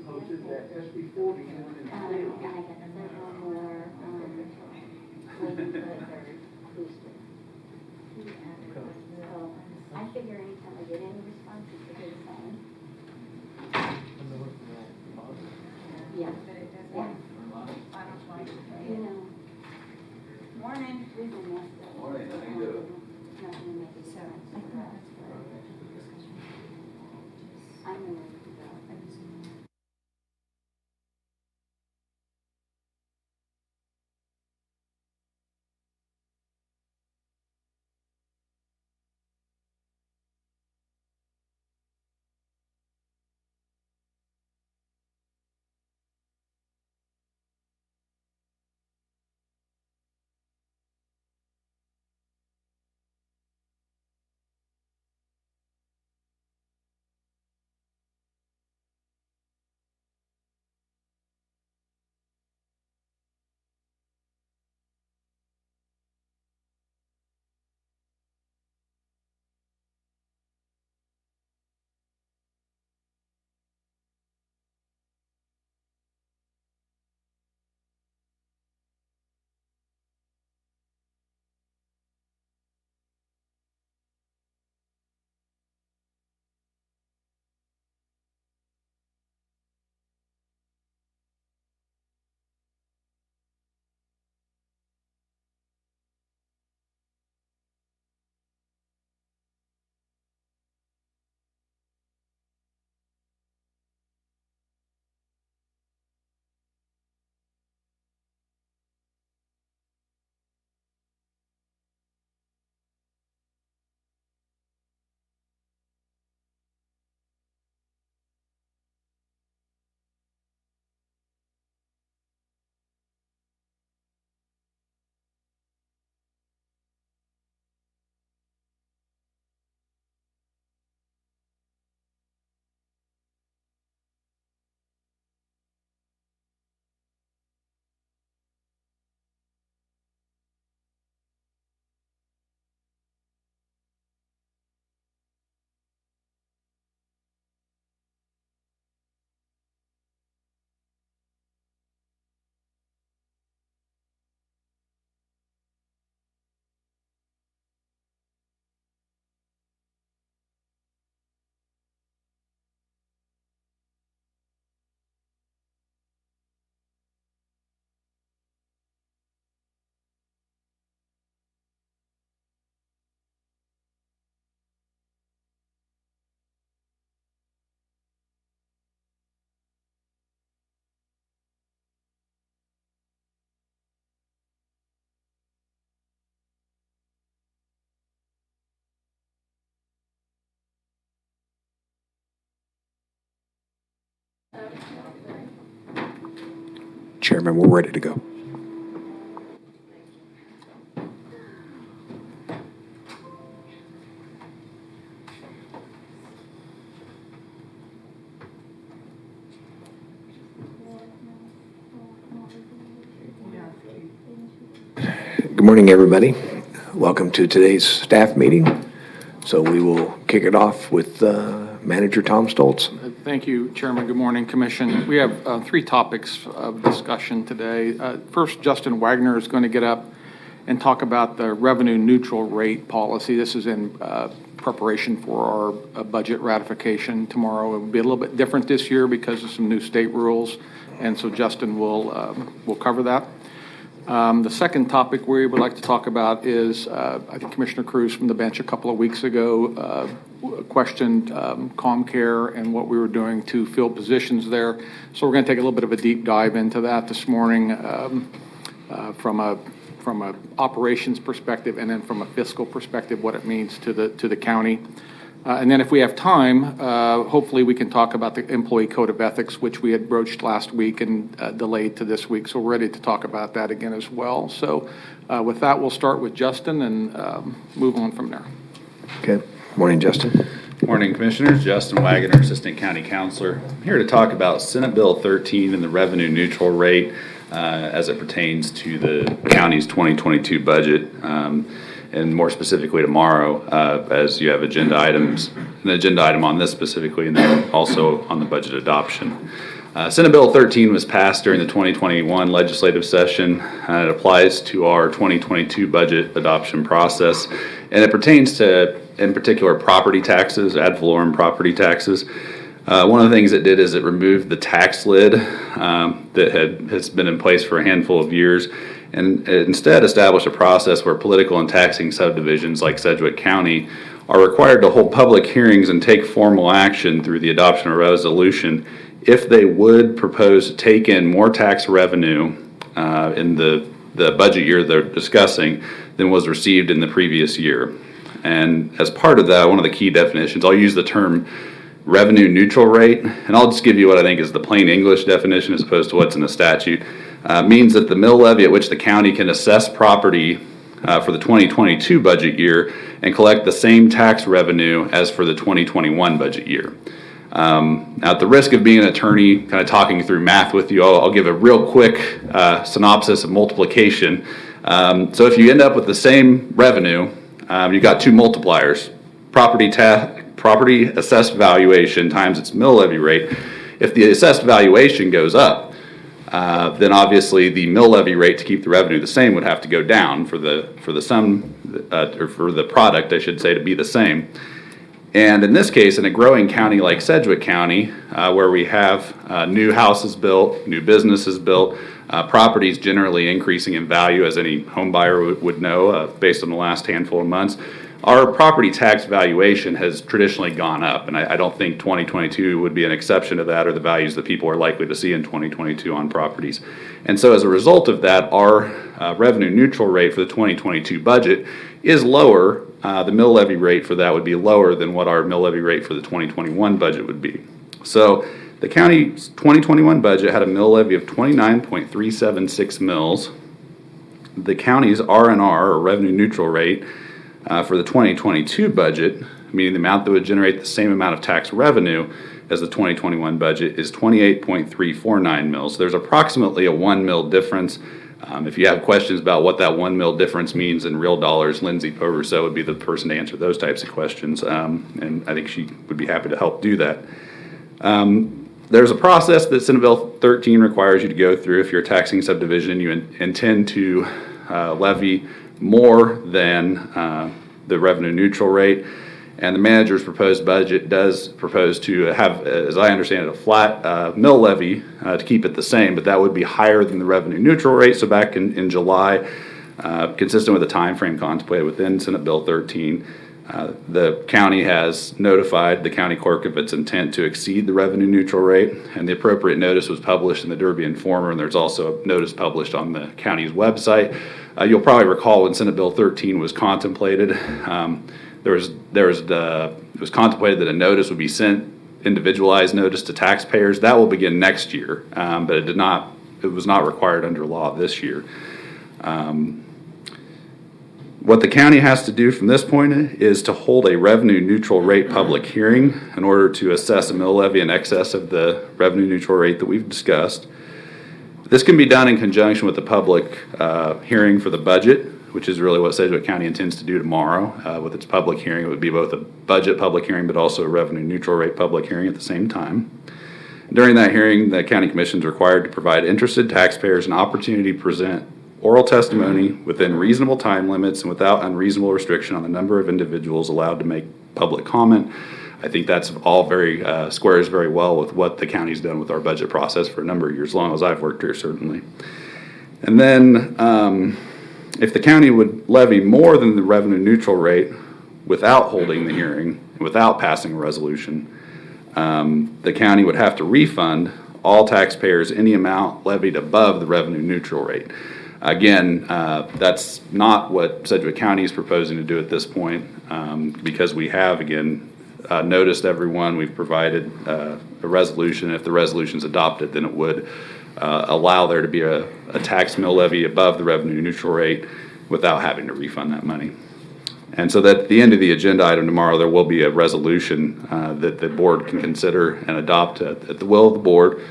Posted that SB40 unit in And I got several more booster. So I figure anytime I get any responses, to do the same. Yeah. Yeah. You know. Morning. We've been messed up. Morning, how you doing? Nothing to make it so. I'm gonna go. Chairman, we're ready to go. Good morning, everybody. Welcome to today's staff meeting. So we will kick it off with Manager Tom Stoltz. Thank you, Chairman. Good morning, Commission. We have three topics of discussion today. First, Justin Wagner is going to get up and talk about the revenue neutral rate policy. This is in preparation for our budget ratification tomorrow. It will be a little bit different this year because of some new state rules, and so Justin will cover that. The second topic we would like to talk about is, I think Commissioner Cruz from the bench a couple of weeks ago questioned Comcare and what we were doing to fill positions there. So we're going to take a little bit of a deep dive into that this morning from a operations perspective and then from a fiscal perspective, what it means to the county. And then if we have time, hopefully we can talk about the employee code of ethics, which we had broached last week and delayed to this week. So we're ready to talk about that again as well. So with that, we'll start with Justin and move on from there. Okay. Morning, Justin. Morning, Commissioners. Justin Wagner, Assistant County Counselor. I'm here to talk about Senate Bill 13 and the revenue neutral rate as it pertains to the county's 2022 budget. and more specifically tomorrow, as you have an agenda item on this specifically, and then also on the budget adoption. Senate Bill 13 was passed during the 2021 legislative session. It applies to our 2022 budget adoption process, and it pertains to, in particular, property taxes, ad valorem property taxes. One of the things it did is it removed the tax lid that has been in place for a handful of years, and it instead established a process where political and taxing subdivisions like Sedgwick County are required to hold public hearings and take formal action through the adoption of a resolution if they would propose to take in more tax revenue in the budget year they're discussing than was received in the previous year. And as part of that, one of the key definitions, I'll use the term revenue neutral rate, and I'll just give you what I think is the plain English definition as opposed to what's in the statute, means that the mill levy at which the county can assess property for the 2022 budget year and collect the same tax revenue as for the 2021 budget year. Now, at the risk of being an attorney, kind of talking through math with you, I'll give a real quick synopsis of multiplication. So if you end up with the same revenue, you've got two multipliers, property assessed valuation times its mill levy rate. If the assessed valuation goes up, then obviously the mill levy rate to keep the revenue the same would have to go down for the sum or for the product, I should say, to be the same. And in this case, in a growing county like Sedgwick County, where we have new houses built, new businesses built, properties generally increasing in value, as any home buyer would know based on the last handful of months, our property tax valuation has traditionally gone up. And I don't think 2022 would be an exception to that, or the values that people are likely to see in 2022 on properties. And so as a result of that, our revenue neutral rate for the 2022 budget is lower. The mill levy rate for that would be lower than what our mill levy rate for the 2021 budget would be. So the county's 2021 budget had a mill levy of 29.376 mills. The county's R&R, or revenue neutral rate, for the 2022 budget, meaning the amount that would generate the same amount of tax revenue as the 2021 budget, is 28.349 mills. There's approximately a 1 mil difference. If you have questions about what that 1 mil difference means in real dollars, Lindsay Poverso would be the person to answer those types of questions, and I think she would be happy to help do that. There's a process that Senate Bill 13 requires you to go through if you're a taxing subdivision. You intend to levy more than the revenue neutral rate, and the manager's proposed budget does propose to have, as I understand it, a flat mill levy to keep it the same, but that would be higher than the revenue neutral rate. So back in July, consistent with the time frame contemplated within Senate Bill 13, the county has notified the county clerk of its intent to exceed the revenue neutral rate, and the appropriate notice was published in the Derby Informer, and there's also a notice published on the county's website. You'll probably recall when Senate Bill 13 was contemplated, it was contemplated that a notice would be sent, individualized notice to taxpayers. That will begin next year, but it was not required under law this year. What the county has to do from this point is to hold a revenue neutral rate public hearing in order to assess a mill levy in excess of the revenue neutral rate that we've discussed. This can be done in conjunction with the public hearing for the budget, which is really what Sedgwick County intends to do tomorrow with its public hearing. It would be both a budget public hearing but also a revenue neutral rate public hearing at the same time. During that hearing, the county commission is required to provide interested taxpayers an opportunity to present oral testimony within reasonable time limits and without unreasonable restriction on the number of individuals allowed to make public comment. I think that's all squares very well with what the county's done with our budget process for a number of years, as long as I've worked here, certainly. And then if the county would levy more than the revenue neutral rate without holding the hearing, without passing a resolution, the county would have to refund all taxpayers any amount levied above the revenue neutral rate. Again, that's not what Sedgwick County is proposing to do at this point, because we have, again, noticed everyone. We've provided a resolution. If the resolution is adopted, then it would allow there to be a tax mill levy above the revenue neutral rate without having to refund that money. And so that at the end of the agenda item tomorrow, there will be a resolution that the board can consider and adopt at the will of the board,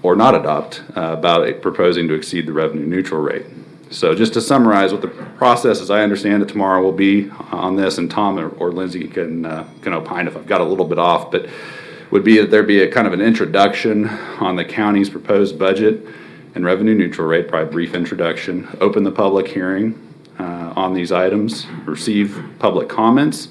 or not adopt, about proposing to exceed the revenue neutral rate. So just to summarize what the process, as I understand it, tomorrow will be on this, and Tom or Lindsay can opine if I've got a little bit off, but would be that there be a kind of an introduction on the county's proposed budget and revenue neutral rate, probably a brief introduction, open the public hearing on these items, receive public comments,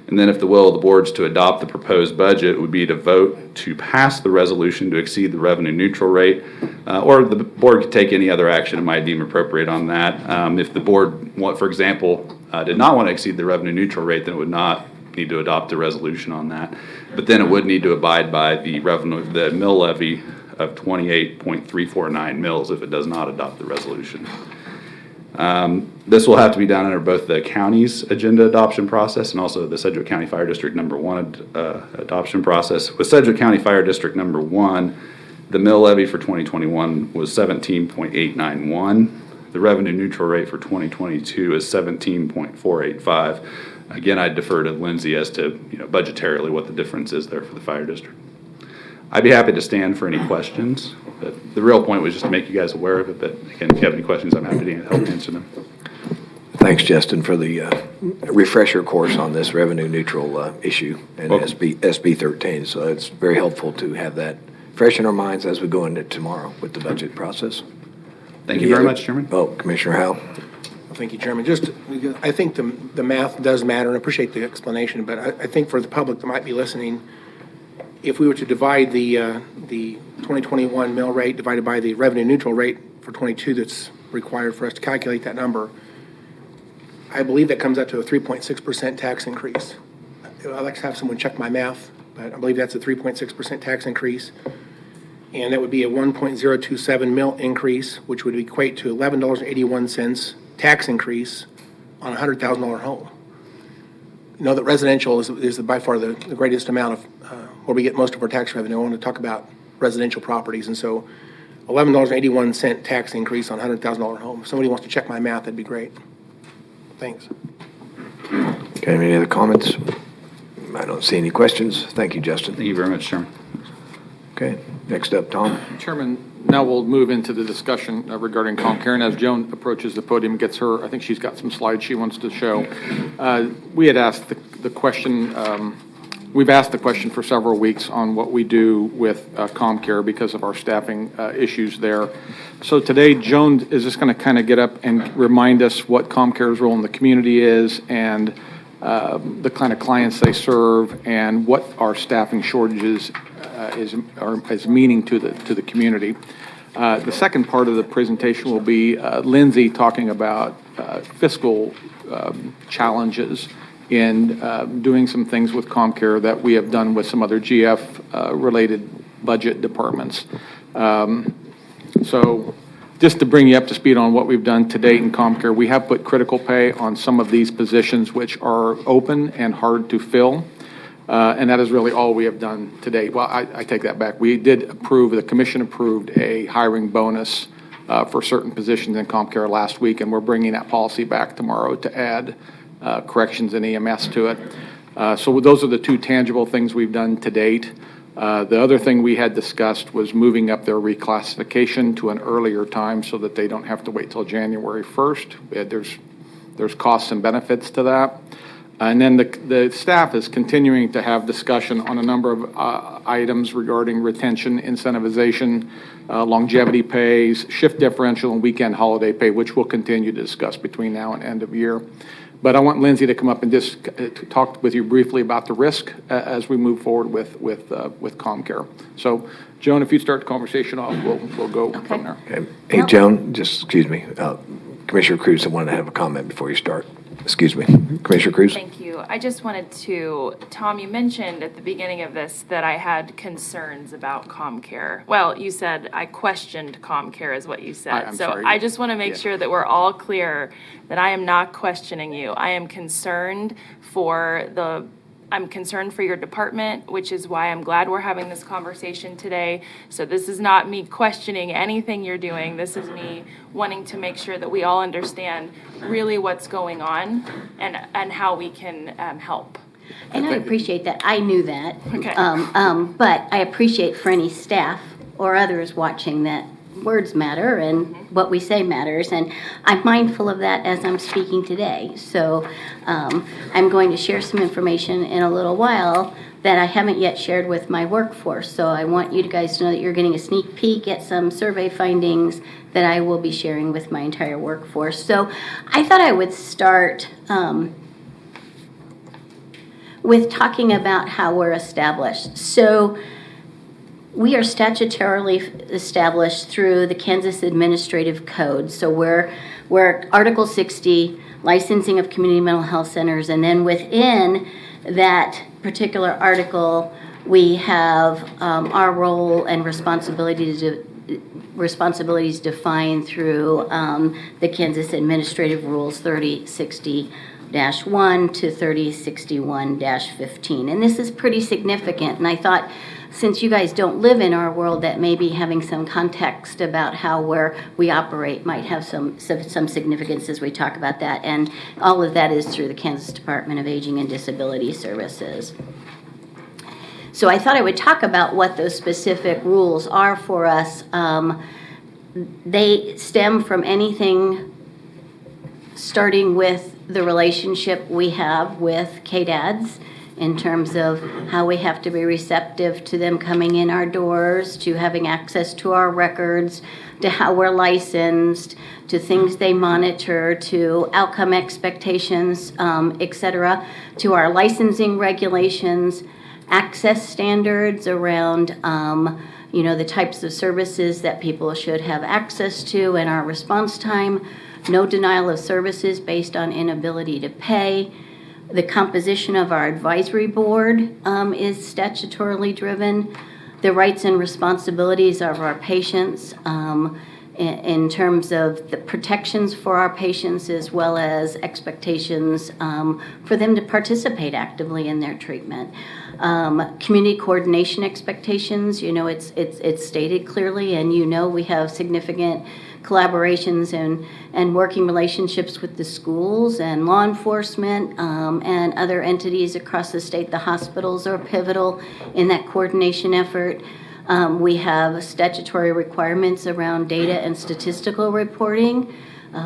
and then if the will of the board's to adopt the proposed budget, would be to vote to pass the resolution to exceed the revenue neutral rate, or the board could take any other action it might deem appropriate on that. If the board, for example, did not want to exceed the revenue neutral rate, then it would not need to adopt a resolution on that. But then it would need to abide by the mill levy of 28.349 mills if it does not adopt the resolution. This will have to be done under both the county's agenda adoption process and also the Sedgwick County Fire District number 1 adoption process. With Sedgwick County Fire District number 1, the mill levy for 2021 was 17.891. The revenue neutral rate for 2022 is 17.485. Again, I'd defer to Lindsay as to budgetarily what the difference is there for the fire district. I'd be happy to stand for any questions, but the real point was just to make you guys aware of it. But again, if you have any questions, I'm happy to help answer them. Thanks, Justin, for the refresher course on this revenue neutral issue and SB 13. So it's very helpful to have that fresh in our minds as we go into tomorrow with the budget process. Thank you very much, Chairman. Oh, Commissioner Howell. Thank you, Chairman. Just, I think the math does matter, and I appreciate the explanation, but I think for the public that might be listening, if we were to divide the 2021 mill rate divided by the revenue neutral rate for 22 that's required for us to calculate that number, I believe that comes out to a 3.6% tax increase. I'd like to have someone check my math, but I believe that's a 3.6% tax increase. And that would be a 1.027 mil increase, which would equate to $11.81 tax increase on a $100,000 home. You know that residential is by far the greatest amount of where we get most of our tax revenue. I want to talk about residential properties, and so $11.81 tax increase on a $100,000 home. If somebody wants to check my math, that'd be great. Thanks. Okay, any other comments? I don't see any questions. Thank you, Justin. Thank you very much, Chairman. Okay, next up, Tom. Chairman, now we'll move into the discussion regarding Comcare, and as Joan approaches the podium and gets her, I think she's got some slides she wants to show. We had asked the question, we've asked the question for several weeks on what we do with Comcare because of our staffing issues there. So today, Joan is just going to kind of get up and remind us what Comcare's role in the community is and the kind of clients they serve and what our staffing shortages is meaning to the community. The second part of the presentation will be Lindsay talking about fiscal challenges in doing some things with Comcare that we have done with some other GF-related budget departments. So just to bring you up to speed on what we've done to date in Comcare, we have put critical pay on some of these positions which are open and hard to fill. And that is really all we have done to date. Well, I take that back. We did approve, the commission approved a hiring bonus for certain positions in Comcare last week, and we're bringing that policy back tomorrow to add corrections and EMS to it. So those are the two tangible things we've done to date. The other thing we had discussed was moving up their reclassification to an earlier time so that they don't have to wait till January 1st. There's costs and benefits to that. And then the staff is continuing to have discussion on a number of items regarding retention, incentivization, longevity pays, shift differential, and weekend holiday pay, which we'll continue to discuss between now and end of year. But I want Lindsay to come up and just talk with you briefly about the risk as we move forward with Comcare. So, Joan, if you start the conversation off, we'll go from there. Okay. Hey, Joan, just excuse me. Commissioner Cruz, I wanted to have a comment before you start. Excuse me. Commissioner Cruz? Thank you. I just wanted to, Tom, you mentioned at the beginning of this that I had concerns about Comcare. Well, you said I questioned Comcare is what you said. I'm sorry. I just want to make sure that we're all clear that I am not questioning you. I am concerned I'm concerned for your department, which is why I'm glad we're having this conversation today. So this is not me questioning anything you're doing. This is me wanting to make sure that we all understand really what's going on and how we can help. And I appreciate that. I knew that. Okay. But I appreciate for any staff or others watching that words matter and what we say matters, and I'm mindful of that as I'm speaking today. So I'm going to share some information in a little while that I haven't yet shared with my workforce. So I want you guys to know that you're getting a sneak peek at some survey findings that I will be sharing with my entire workforce. So I thought I would start with talking about how we're established. So we are statutorily established through the Kansas Administrative Code. So we're Article 60, licensing of community mental health centers, and then within that particular article, we have our role and responsibilities defined through the Kansas Administrative Rules 3060-1 to 3061-15. And this is pretty significant. And I thought, since you guys don't live in our world, that maybe having some context about how we operate might have some significance as we talk about that. And all of that is through the Kansas Department of Aging and Disability Services. So I thought I would talk about what those specific rules are for us. They stem from anything starting with the relationship we have with KDADs, in terms of how we have to be receptive to them coming in our doors, to having access to our records, to how we're licensed, to things they monitor, to outcome expectations, etc., to our licensing regulations, access standards around the types of services that people should have access to, and our response time, no denial of services based on inability to pay. The composition of our advisory board is statutorily driven. The rights and responsibilities of our patients in terms of the protections for our patients, as well as expectations for them to participate actively in their treatment. Community coordination expectations, it's stated clearly, and we have significant collaborations and working relationships with the schools and law enforcement and other entities across the state. The hospitals are pivotal in that coordination effort. We have statutory requirements around data and statistical reporting.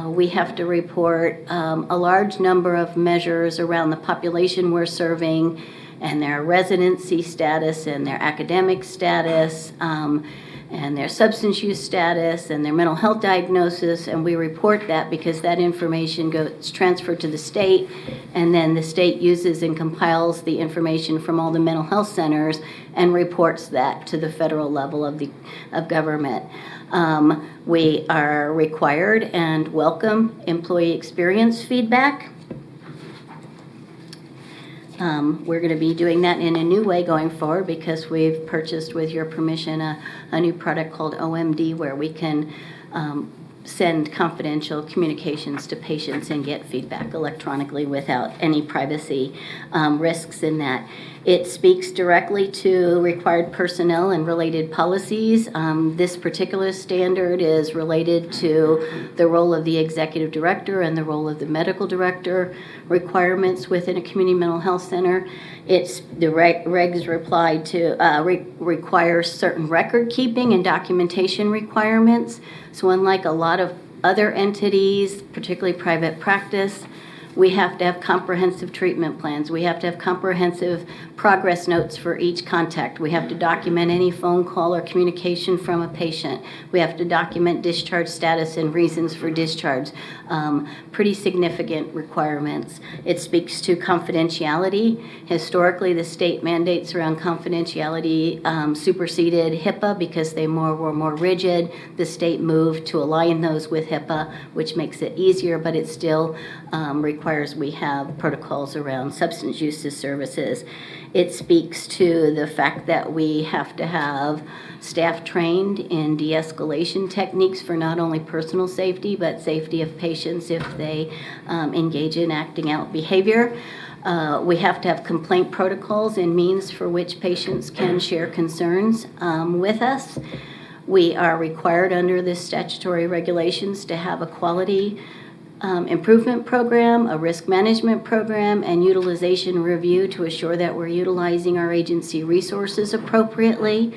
We have to report a large number of measures around the population we're serving and their residency status and their academic status, and their substance use status and their mental health diagnosis, and we report that because that information gets transferred to the state, and then the state uses and compiles the information from all the mental health centers and reports that to the federal level of government. We are required and welcome employee experience feedback. We're going to be doing that in a new way going forward because we've purchased, with your permission, a new product called OMD, where we can send confidential communications to patients and get feedback electronically without any privacy risks in that. It speaks directly to required personnel and related policies. This particular standard is related to the role of the executive director and the role of the medical director requirements within a community mental health center. The regs require certain record keeping and documentation requirements. So unlike a lot of other entities, particularly private practice, we have to have comprehensive treatment plans. We have to have comprehensive progress notes for each contact. We have to document any phone call or communication from a patient. We have to document discharge status and reasons for discharge. Pretty significant requirements. It speaks to confidentiality. Historically, the state mandates around confidentiality superseded HIPAA because they were more rigid. The state moved to align those with HIPAA, which makes it easier, but it still requires we have protocols around substance use services. It speaks to the fact that we have to have staff trained in de-escalation techniques for not only personal safety, but safety of patients if they engage in acting out behavior. We have to have complaint protocols and means for which patients can share concerns with us. We are required under the statutory regulations to have a quality improvement program, a risk management program, and utilization review to assure that we're utilizing our agency resources appropriately.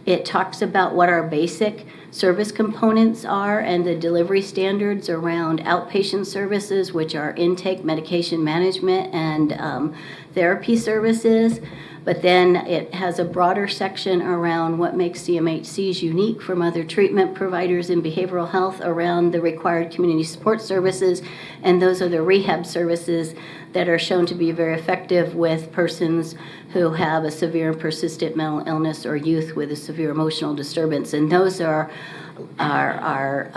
It talks about what our basic service components are and the delivery standards around outpatient services, which are intake, medication management, and therapy services. But then it has a broader section around what makes CMHCs unique from other treatment providers in behavioral health around the required community support services. And those are the rehab services that are shown to be very effective with persons who have a severe and persistent mental illness or youth with a severe emotional disturbance. And those are our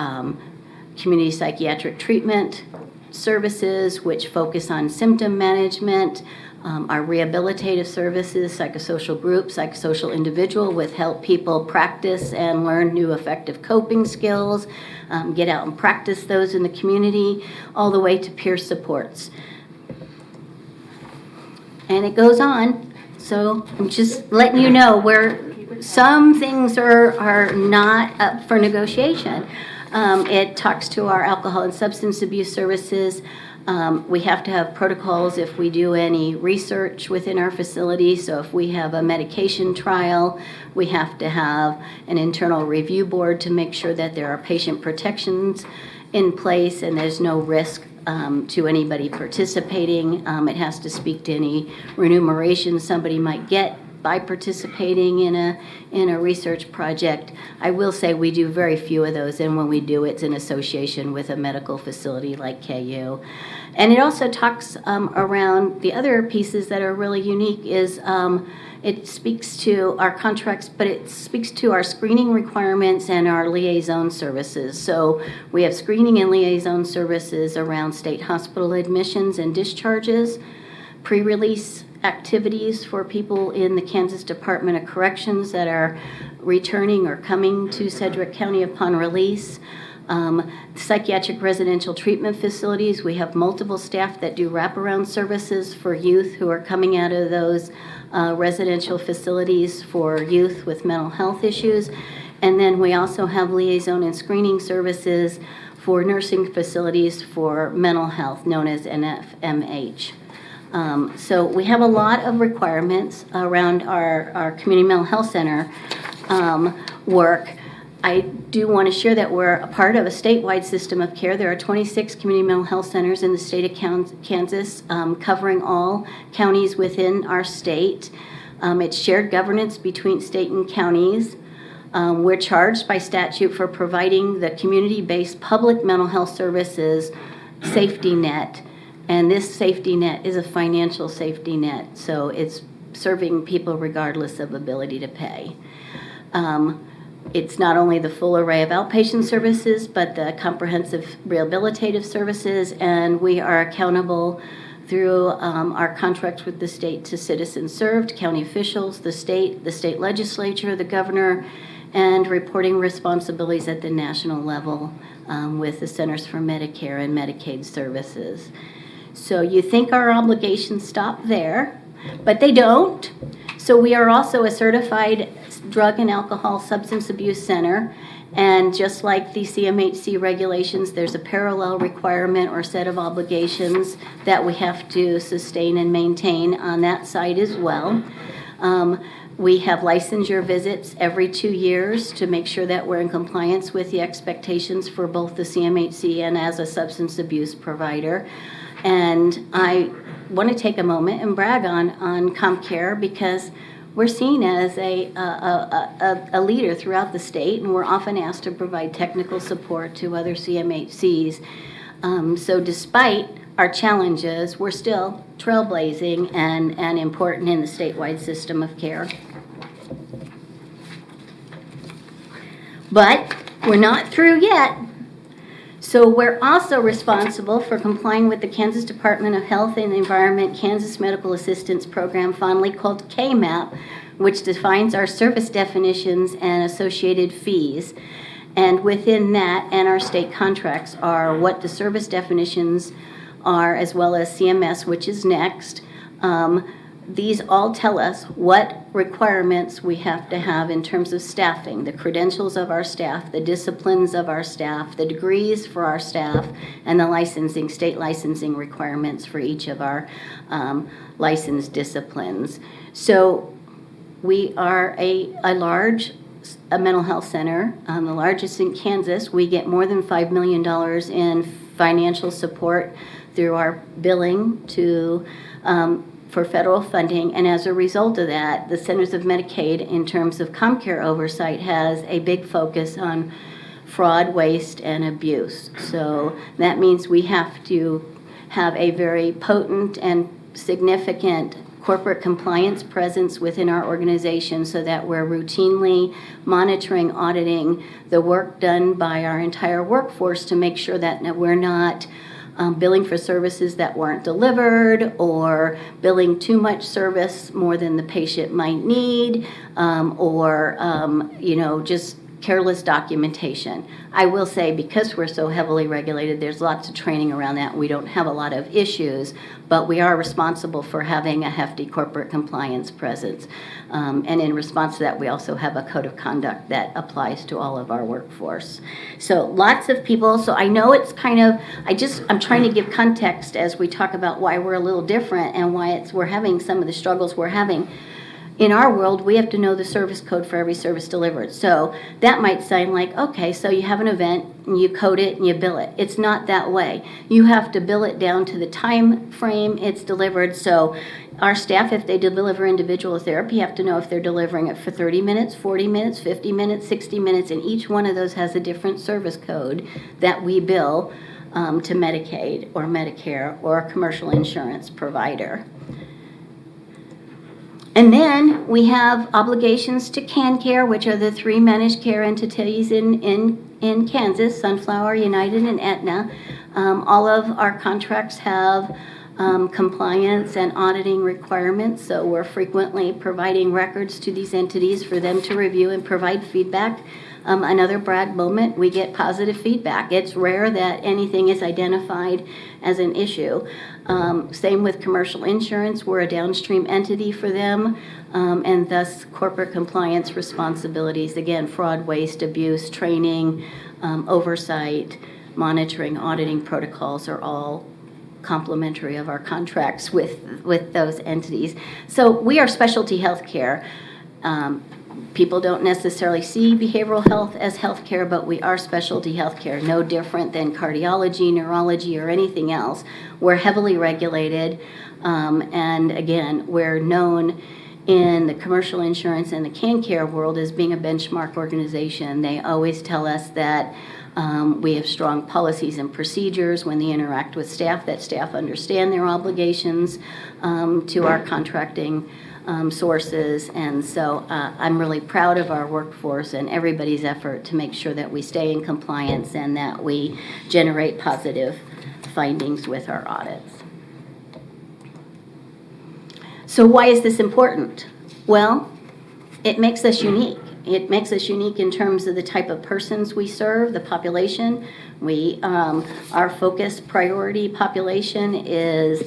community psychiatric treatment services, which focus on symptom management, our rehabilitative services, psychosocial group, psychosocial individual, with help people practice and learn new effective coping skills, get out and practice those in the community, all the way to peer supports. And it goes on. So I'm just letting you know where some things are not up for negotiation. It talks to our alcohol and substance abuse services. We have to have protocols if we do any research within our facility. So if we have a medication trial, we have to have an internal review board to make sure that there are patient protections in place and there's no risk to anybody participating. It has to speak to any remuneration somebody might get by participating in a research project. I will say we do very few of those, and when we do, it's in association with a medical facility like KU. And it also talks around the other pieces that are really unique is it speaks to our contracts, but it speaks to our screening requirements and our liaison services. So we have screening and liaison services around state hospital admissions and discharges, pre-release activities for people in the Kansas Department of Corrections that are returning or coming to Sedgwick County upon release. Psychiatric residential treatment facilities, we have multiple staff that do wraparound services for youth who are coming out of those residential facilities for youth with mental health issues. And then we also have liaison and screening services for nursing facilities for mental health, known as NFMH. So we have a lot of requirements around our community mental health center work. I do want to share that we're a part of a statewide system of care. There are 26 community mental health centers in the state of Kansas, covering all counties within our state. It's shared governance between state and counties. We're charged by statute for providing the community-based public mental health services safety net. And this safety net is a financial safety net, so it's serving people regardless of ability to pay. It's not only the full array of outpatient services, but the comprehensive rehabilitative services, and we are accountable through our contracts with the state to citizens served, county officials, the state legislature, the governor, and reporting responsibilities at the national level with the Centers for Medicare and Medicaid Services. So you think our obligations stop there, but they don't. So we are also a certified drug and alcohol substance abuse center, and just like the CMHC regulations, there's a parallel requirement or set of obligations that we have to sustain and maintain on that side as well. We have licensure visits every 2 years to make sure that we're in compliance with the expectations for both the CMHC and as a substance abuse provider. And I want to take a moment and brag on Comcare, because we're seen as a leader throughout the state, and we're often asked to provide technical support to other CMHCs. So despite our challenges, we're still trailblazing and important in the statewide system of care. But we're not through yet. So we're also responsible for complying with the Kansas Department of Health and Environment Kansas Medical Assistance Program, fondly called KMAP, which defines our service definitions and associated fees. And within that and our state contracts are what the service definitions are, as well as CMS, which is next. These all tell us what requirements we have to have in terms of staffing, the credentials of our staff, the disciplines of our staff, the degrees for our staff, and the licensing, state licensing requirements for each of our licensed disciplines. So we are a large a mental health center, the largest in Kansas. We get more than $5 million in financial support through our billing to for federal funding, and as a result of that, the Centers of Medicaid, in terms of Comcare oversight, has a big focus on fraud, waste, and abuse. So that means we have to have a very potent and significant corporate compliance presence within our organization so that we're routinely monitoring, auditing the work done by our entire workforce to make sure that we're not billing for services that weren't delivered or billing too much service more than the patient might need, or just careless documentation. I will say, because we're so heavily regulated, there's lots of training around that. We don't have a lot of issues, but we are responsible for having a hefty corporate compliance presence. And in response to that, we also have a code of conduct that applies to all of our workforce. So lots of people, so I know it's kind of, I'm trying to give context as we talk about why we're a little different and why we're having some of the struggles we're having. In our world, we have to know the service code for every service delivered. So that might sound like, okay, so you have an event and you code it and you bill it. It's not that way. You have to bill it down to the time frame it's delivered. So our staff, if they deliver individual therapy, have to know if they're delivering it for 30 minutes, 40 minutes, 50 minutes, 60 minutes, and each one of those has a different service code that we bill to Medicaid or Medicare or a commercial insurance provider. And then we have obligations to Comcare, which are the 3 managed care entities in Kansas, Sunflower, United, and Aetna. All of our contracts have compliance and auditing requirements, so we're frequently providing records to these entities for them to review and provide feedback. Another brag moment, we get positive feedback. It's rare that anything is identified as an issue. Same with commercial insurance. We're a downstream entity for them, and thus corporate compliance responsibilities, again, fraud, waste, abuse, training, oversight, monitoring, auditing protocols are all complementary of our contracts with those entities. So we are specialty healthcare. People don't necessarily see behavioral health as healthcare, but we are specialty healthcare, no different than cardiology, neurology, or anything else. We're heavily regulated, and again, we're known in the commercial insurance and the Comcare world as being a benchmark organization. They always tell us that we have strong policies and procedures when they interact with staff, that staff understand their obligations to our contracting sources, and so I'm really proud of our workforce and everybody's effort to make sure that we stay in compliance and that we generate positive findings with our audits. So why is this important? Well, it makes us unique. It makes us unique in terms of the type of persons we serve, the population. Our focus priority population is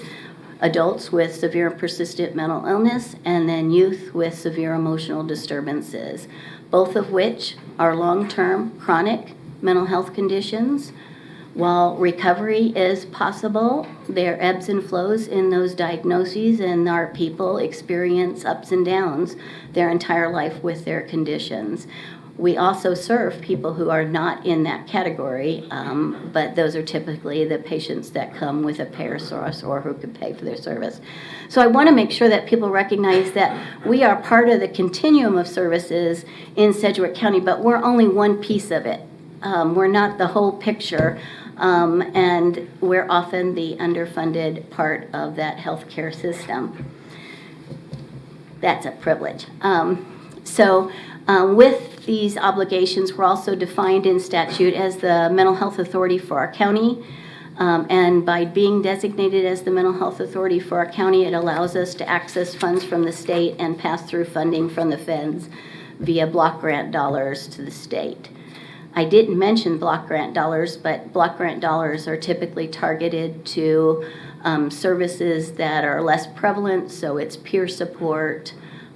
adults with severe and persistent mental illness, and then youth with severe emotional disturbances, both of which are long-term chronic mental health conditions. While recovery is possible, there are ebbs and flows in those diagnoses, and our people experience ups and downs their entire life with their conditions. We also serve people who are not in that category, but those are typically the patients that come with a payer source or who can pay for their service. So I want to make sure that people recognize that we are part of the continuum of services in Sedgwick County, but we're only one piece of it. We're not the whole picture, and we're often the underfunded part of that healthcare system. That's a privilege. With these obligations, we're also defined in statute as the mental health authority for our county. And by being designated as the mental health authority for our county, it allows us to access funds from the state and pass through funding from the feds via block grant dollars to the state. I didn't mention block grant dollars, but block grant dollars are typically targeted to services that are less prevalent, so it's peer support.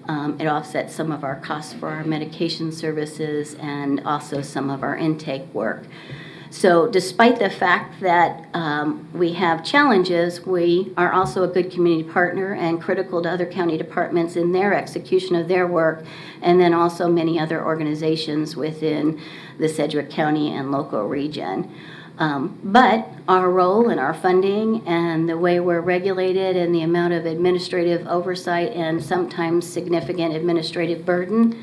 It offsets some of our costs for our medication services and also some of our intake work. So despite the fact that we have challenges, we are also a good community partner and critical to other county departments in their execution of their work, and then also many other organizations within the Sedgwick County and local region. But our role and our funding and the way we're regulated and the amount of administrative oversight and sometimes significant administrative burden,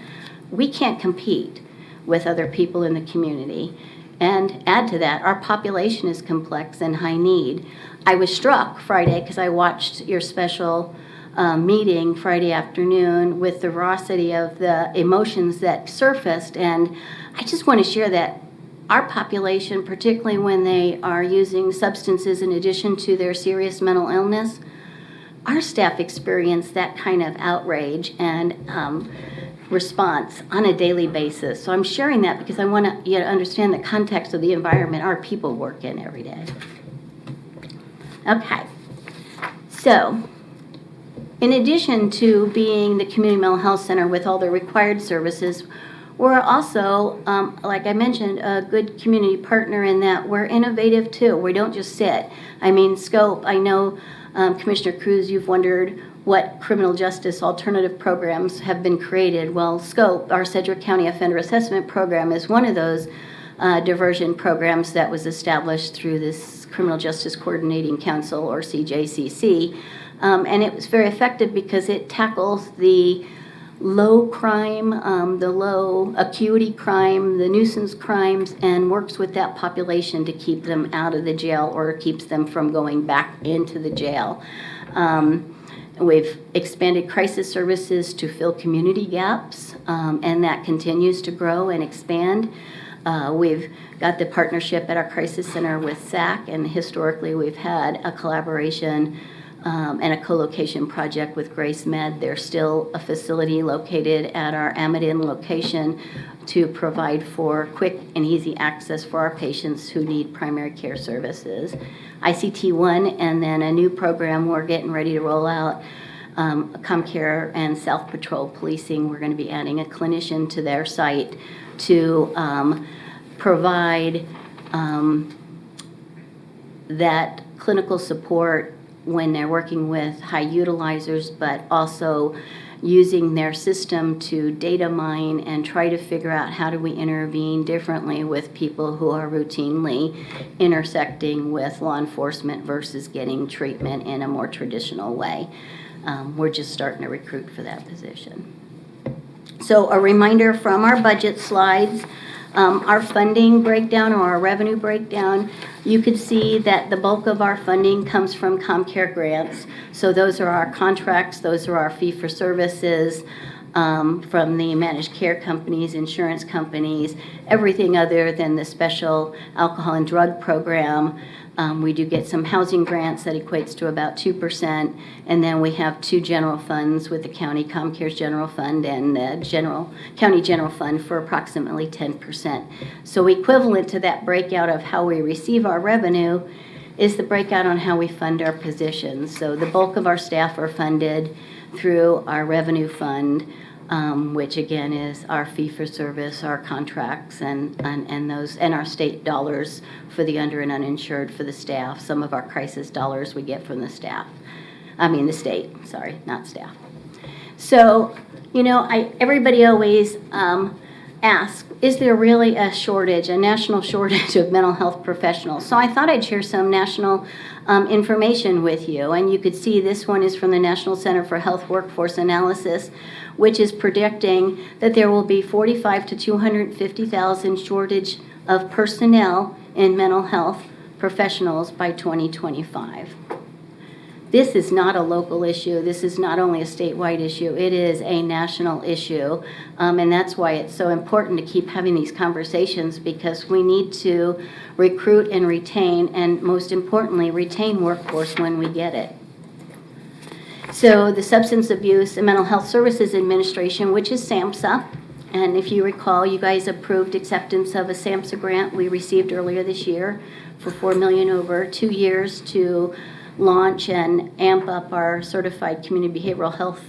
we can't compete with other people in the community. And add to that, our population is complex and high need. I was struck Friday because I watched your special meeting Friday afternoon with the veracity of the emotions that surfaced. And I just want to share that our population, particularly when they are using substances in addition to their serious mental illness, our staff experience that kind of outrage and response on a daily basis. So I'm sharing that because I want you to understand the context of the environment our people work in every day. Okay. So, in addition to being the community mental health center with all the required services, we're also, like I mentioned, a good community partner in that we're innovative too. We don't just sit. I mean, scope, I know, Commissioner Cruz, you've wondered what criminal justice alternative programs have been created. Well, SCOPE, our Sedgwick County Offender Assessment Program, is one of those diversion programs that was established through this Criminal Justice Coordinating Council, or CJCC. And it was very effective because it tackles the low crime, the low acuity crime, the nuisance crimes, and works with that population to keep them out of the jail or keeps them from going back into the jail. We've expanded crisis services to fill community gaps, and that continues to grow and expand. We've got the partnership at our crisis center with SAC, and historically we've had a collaboration and a co-location project with Grace Med. There's still a facility located at our Amadin location to provide for quick and easy access for our patients who need primary care services. ICT1, and then a new program we're getting ready to roll out, Comcare and South Patrol Policing. We're going to be adding a clinician to their site to provide that clinical support when they're working with high utilizers, but also using their system to data mine and try to figure out how do we intervene differently with people who are routinely intersecting with law enforcement versus getting treatment in a more traditional way. We're just starting to recruit for that position. So a reminder from our budget slides, our funding breakdown or our revenue breakdown, you could see that the bulk of our funding comes from Comcare grants. So those are our contracts, those are our fee-for-services from the managed care companies, insurance companies, everything other than the special alcohol and drug program. We do get some housing grants that equates to about 2%, and then we have two general funds with the county, Comcare's general fund and the county general fund for approximately 10%. So equivalent to that breakout of how we receive our revenue is the breakout on how we fund our positions. So the bulk of our staff are funded through our revenue fund, which again is our fee for service, our contracts, and those, and our state dollars for the under and uninsured for the staff. Some of our crisis dollars we get from the staff. The state, sorry, not staff. So, everybody always asks, is there really a national shortage of mental health professionals? So I thought I'd share some national information with you. And you could see this one is from the National Center for Health Workforce Analysis, which is predicting that there will be 45 to 250,000 shortage of personnel in mental health professionals by 2025. This is not a local issue. This is not only a statewide issue. It is a national issue. And that's why it's so important to keep having these conversations, because we need to recruit and retain, and most importantly, retain workforce when we get it. So the Substance Abuse and Mental Health Services Administration, which is SAMHSA, and if you recall, you guys approved acceptance of a SAMHSA grant we received earlier this year for $4 million over 2 years to launch and amp up our certified community behavioral health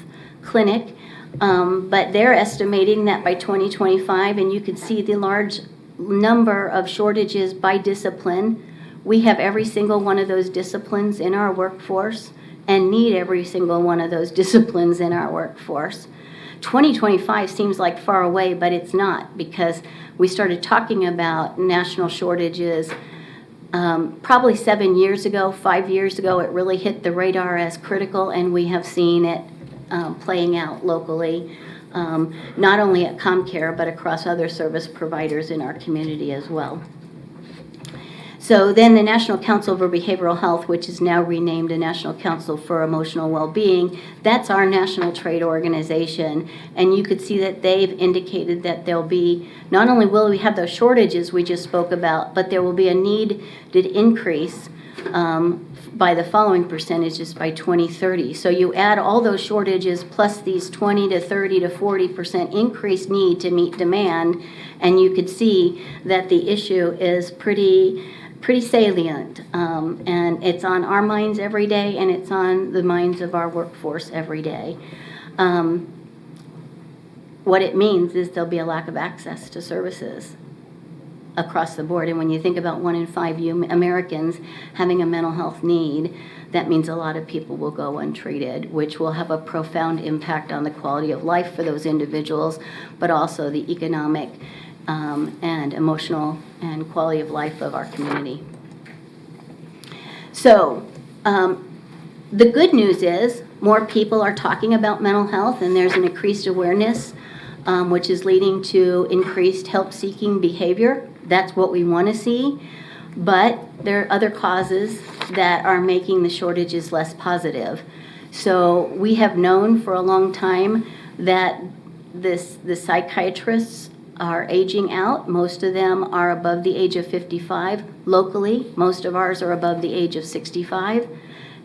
clinic. But they're estimating that by 2025, and you can see the large number of shortages by discipline. We have every single one of those disciplines in our workforce and need every single one of those disciplines in our workforce. 2025 seems like far away, but it's not, because we started talking about national shortages probably 7 years ago, 5 years ago. It really hit the radar as critical, and we have seen it playing out locally, not only at Comcare, but across other service providers in our community as well. So then the National Council for Behavioral Health, which is now renamed the National Council for Emotional Well-Being, that's our national trade organization. And you could see that they've indicated that there'll be, not only will we have those shortages we just spoke about, but there will be a needed increase by the following percentages by 2030. So you add all those shortages plus these 20 to 30 to 40% increased need to meet demand, and you could see that the issue is pretty salient, and it's on our minds every day, and it's on the minds of our workforce every day. What it means is there'll be a lack of access to services across the board, and when you think about 1 in 5 Americans having a mental health need, that means a lot of people will go untreated, which will have a profound impact on the quality of life for those individuals, but also the economic and emotional and quality of life of our community. So the good news is more people are talking about mental health, and there's an increased awareness, which is leading to increased help-seeking behavior. That's what we want to see. But there are other causes that are making the shortages less positive. So we have known for a long time that the psychiatrists are aging out. Most of them are above the age of 55. Locally, most of ours are above the age of 65.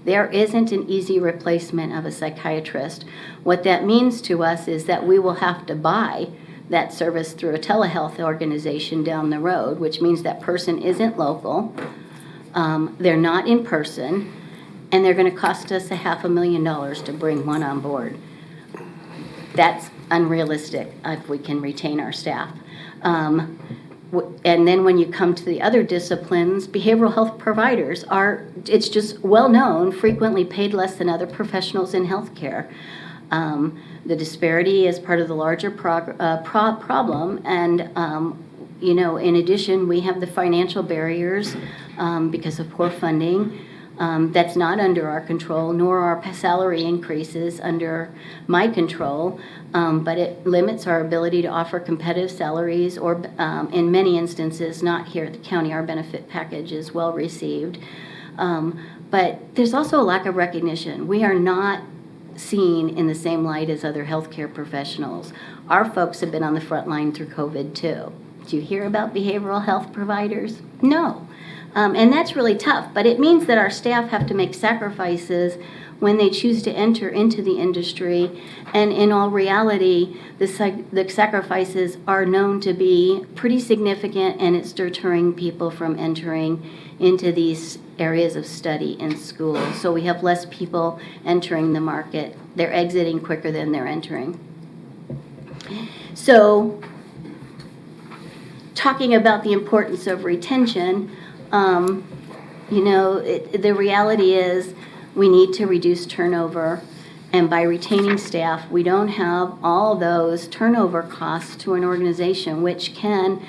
There isn't an easy replacement of a psychiatrist. What that means to us is that we will have to buy that service through a telehealth organization down the road, which means that person isn't local, they're not in person, and they're going to cost us $500,000 to bring one on board. That's unrealistic if we can retain our staff. And then when you come to the other disciplines, behavioral health providers are, it's just well known, frequently paid less than other professionals in healthcare. The disparity is part of the larger problem, and in addition, we have the financial barriers because of poor funding. That's not under our control, nor are salary increases under my control, but it limits our ability to offer competitive salaries, or in many instances, not here at the county, our benefit package is well received. But there's also a lack of recognition. We are not seen in the same light as other healthcare professionals. Our folks have been on the front line through COVID too. Do you hear about behavioral health providers? No. And that's really tough, but it means that our staff have to make sacrifices when they choose to enter into the industry, and in all reality, the sacrifices are known to be pretty significant, and it's deterring people from entering into these areas of study in school. So we have less people entering the market. They're exiting quicker than they're entering. So, talking about the importance of retention, the reality is we need to reduce turnover, and by retaining staff, we don't have all those turnover costs to an organization, which can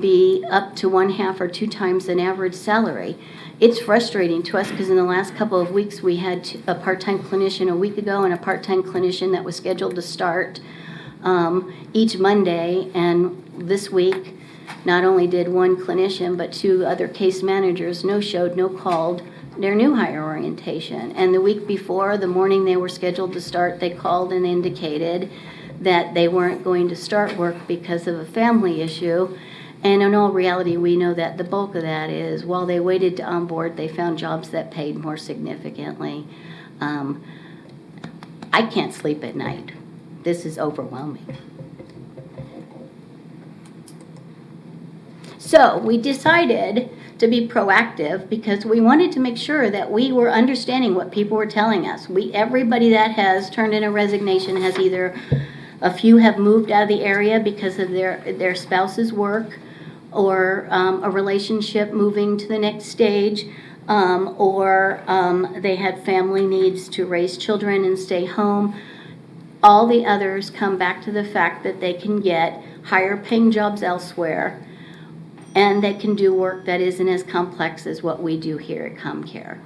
be up to 1/2 or 2 times an average salary. It's frustrating to us because in the last couple of weeks we had a part-time clinician a week ago and a part-time clinician that was scheduled to start each Monday, and this week not only did one clinician, but 2 other case managers no-showed, no-called their new hire orientation. And the week before, the morning they were scheduled to start, they called and indicated that they weren't going to start work because of a family issue. And in all reality, we know that the bulk of that is while they waited to onboard, they found jobs that paid more significantly. I can't sleep at night. This is overwhelming. So we decided to be proactive because we wanted to make sure that we were understanding what people were telling us. Everybody that has turned in a resignation has either, a few have moved out of the area because of their spouse's work, or a relationship moving to the next stage, or they had family needs to raise children and stay home. All the others come back to the fact that they can get higher paying jobs elsewhere, and they can do work that isn't as complex as what we do here at Comcare.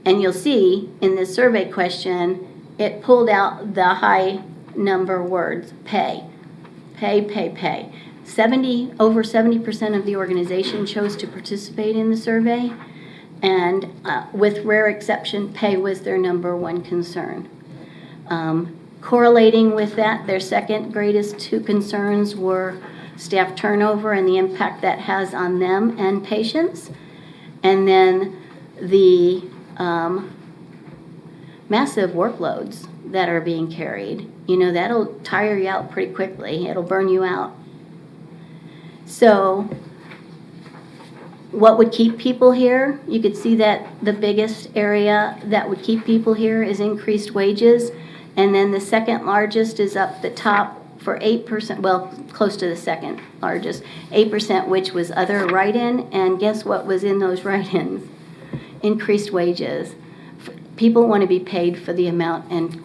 And you'll see in this survey question, it pulled out the high number words, pay. Over 70% of the organization chose to participate in the survey, and with rare exception, pay was their number one concern. Correlating with that, their second greatest two concerns were staff turnover and the impact that has on them and patients, and then the massive workloads that are being carried. That'll tire you out pretty quickly. It'll burn you out. So what would keep people here? You could see that the biggest area that would keep people here is increased wages. And then the second largest is up the top for 8%, well, close to the second largest, 8%, which was other write-in. And guess what was in those write-ins? Increased wages. People want to be paid for the amount and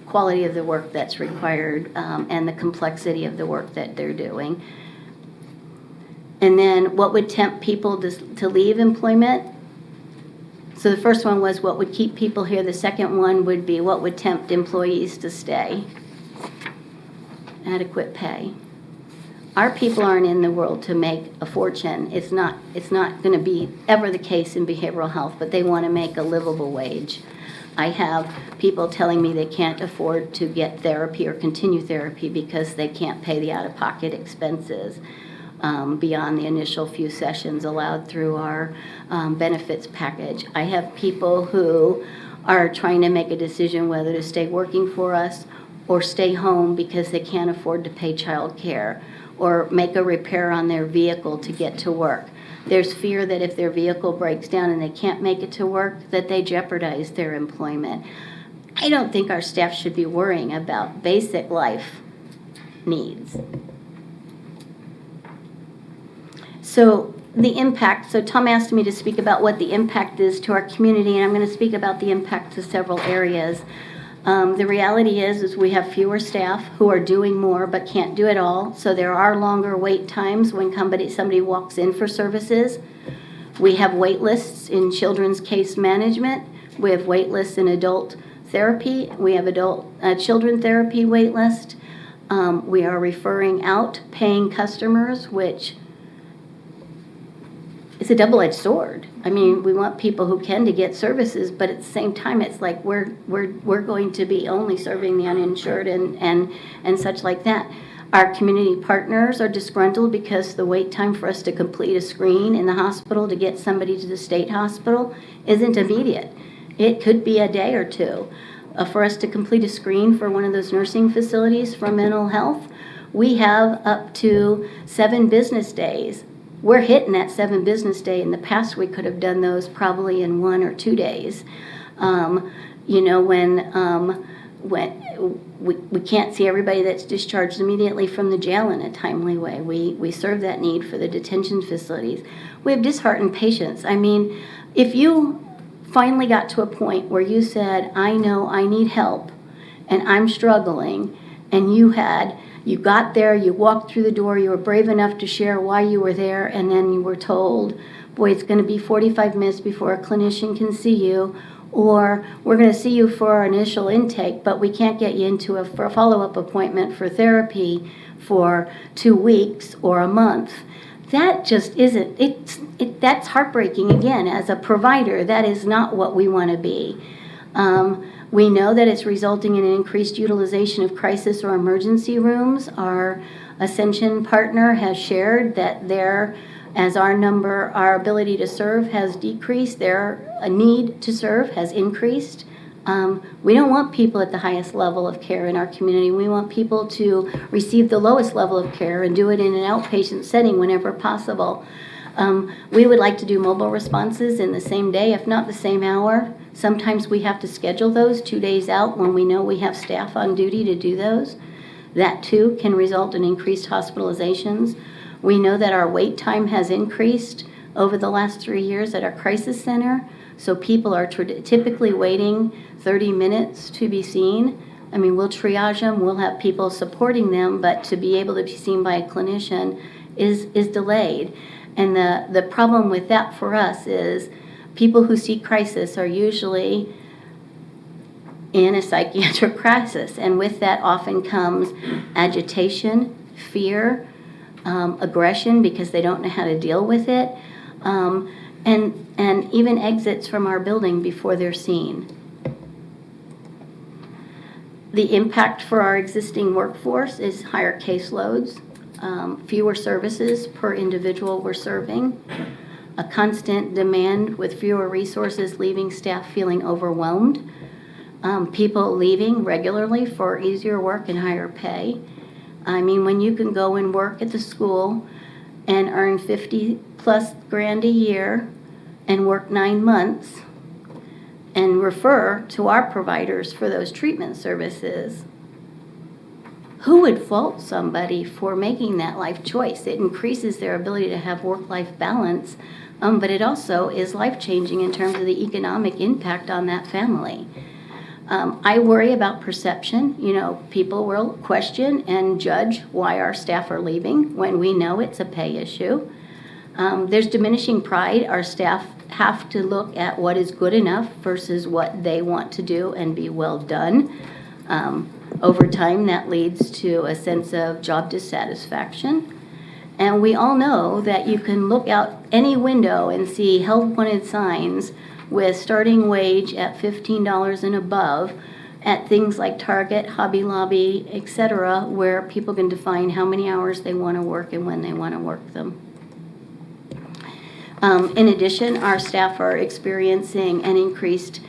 quality of the work that's required, and the complexity of the work that they're doing. And then what would tempt people to leave employment? So the first one was what would keep people here. The second one would be what would tempt employees to stay. Adequate pay. Our people aren't in the world to make a fortune. It's not going to be ever the case in behavioral health, but they want to make a livable wage. I have people telling me they can't afford to get therapy or continue therapy because they can't pay the out-of-pocket expenses beyond the initial few sessions allowed through our benefits package. I have people who are trying to make a decision whether to stay working for us or stay home because they can't afford to pay child care, or make a repair on their vehicle to get to work. There's fear that if their vehicle breaks down and they can't make it to work, that they jeopardize their employment. I don't think our staff should be worrying about basic life needs. So the impact, so Tom asked me to speak about what the impact is to our community, and I'm going to speak about the impact to several areas. The reality is we have fewer staff who are doing more but can't do it all. So there are longer wait times when somebody walks in for services. We have wait lists in children's case management. We have wait lists in adult therapy. We have children therapy wait list. We are referring out paying customers, which is a double-edged sword. I mean, we want people who can to get services, but at the same time, it's like we're going to be only serving the uninsured and such like that. Our community partners are disgruntled because the wait time for us to complete a screen in the hospital to get somebody to the state hospital isn't immediate. It could be a day or two. For us to complete a screen for one of those nursing facilities for mental health, we have up to 7 business days. We're hitting that 7 business day. In the past, we could have done those probably in 1 or 2 days. When we can't see everybody that's discharged immediately from the jail in a timely way. We serve that need for the detention facilities. We have disheartened patients. I mean, if you finally got to a point where you said, I know I need help and I'm struggling, and you got there, you walked through the door, you were brave enough to share why you were there, and then you were told, boy, it's going to be 45 minutes before a clinician can see you, or we're going to see you for our initial intake, but we can't get you into a follow-up appointment for therapy for 2 weeks or a month. That just isn't, that's heartbreaking. Again, as a provider, that is not what we want to be. We know that it's resulting in an increased utilization of crisis or emergency rooms. Our Ascension partner has shared that as our ability to serve has decreased, their need to serve has increased. We don't want people at the highest level of care in our community. We want people to receive the lowest level of care and do it in an outpatient setting whenever possible. We would like to do mobile responses in the same day, if not the same hour. Sometimes we have to schedule those 2 days out when we know we have staff on duty to do those. That too can result in increased hospitalizations. We know that our wait time has increased over the last 3 years at our crisis center. So people are typically waiting 30 minutes to be seen. I mean, we'll triage them, we'll have people supporting them, but to be able to be seen by a clinician is delayed. And the problem with that for us is people who seek crisis are usually in a psychiatric crisis. And with that often comes agitation, fear, aggression because they don't know how to deal with it, and even exits from our building before they're seen. The impact for our existing workforce is higher caseloads, fewer services per individual we're serving, a constant demand with fewer resources, leaving staff feeling overwhelmed, people leaving regularly for easier work and higher pay. I mean, when you can go and work at the school and earn 50 plus grand a year and work 9 months and refer to our providers for those treatment services, who would fault somebody for making that life choice? It increases their ability to have work-life balance, but it also is life-changing in terms of the economic impact on that family. I worry about perception. You know, people will question and judge why our staff are leaving when we know it's a pay issue. There's diminishing pride. Our staff have to look at what is good enough versus what they want to do and be well done. Over time, that leads to a sense of job dissatisfaction. And we all know that you can look out any window and see help wanted signs with starting wage at $15 and above at things like Target, Hobby Lobby, etc., where people can define how many hours they want to work and when they want to work them. In addition, our staff are experiencing an increased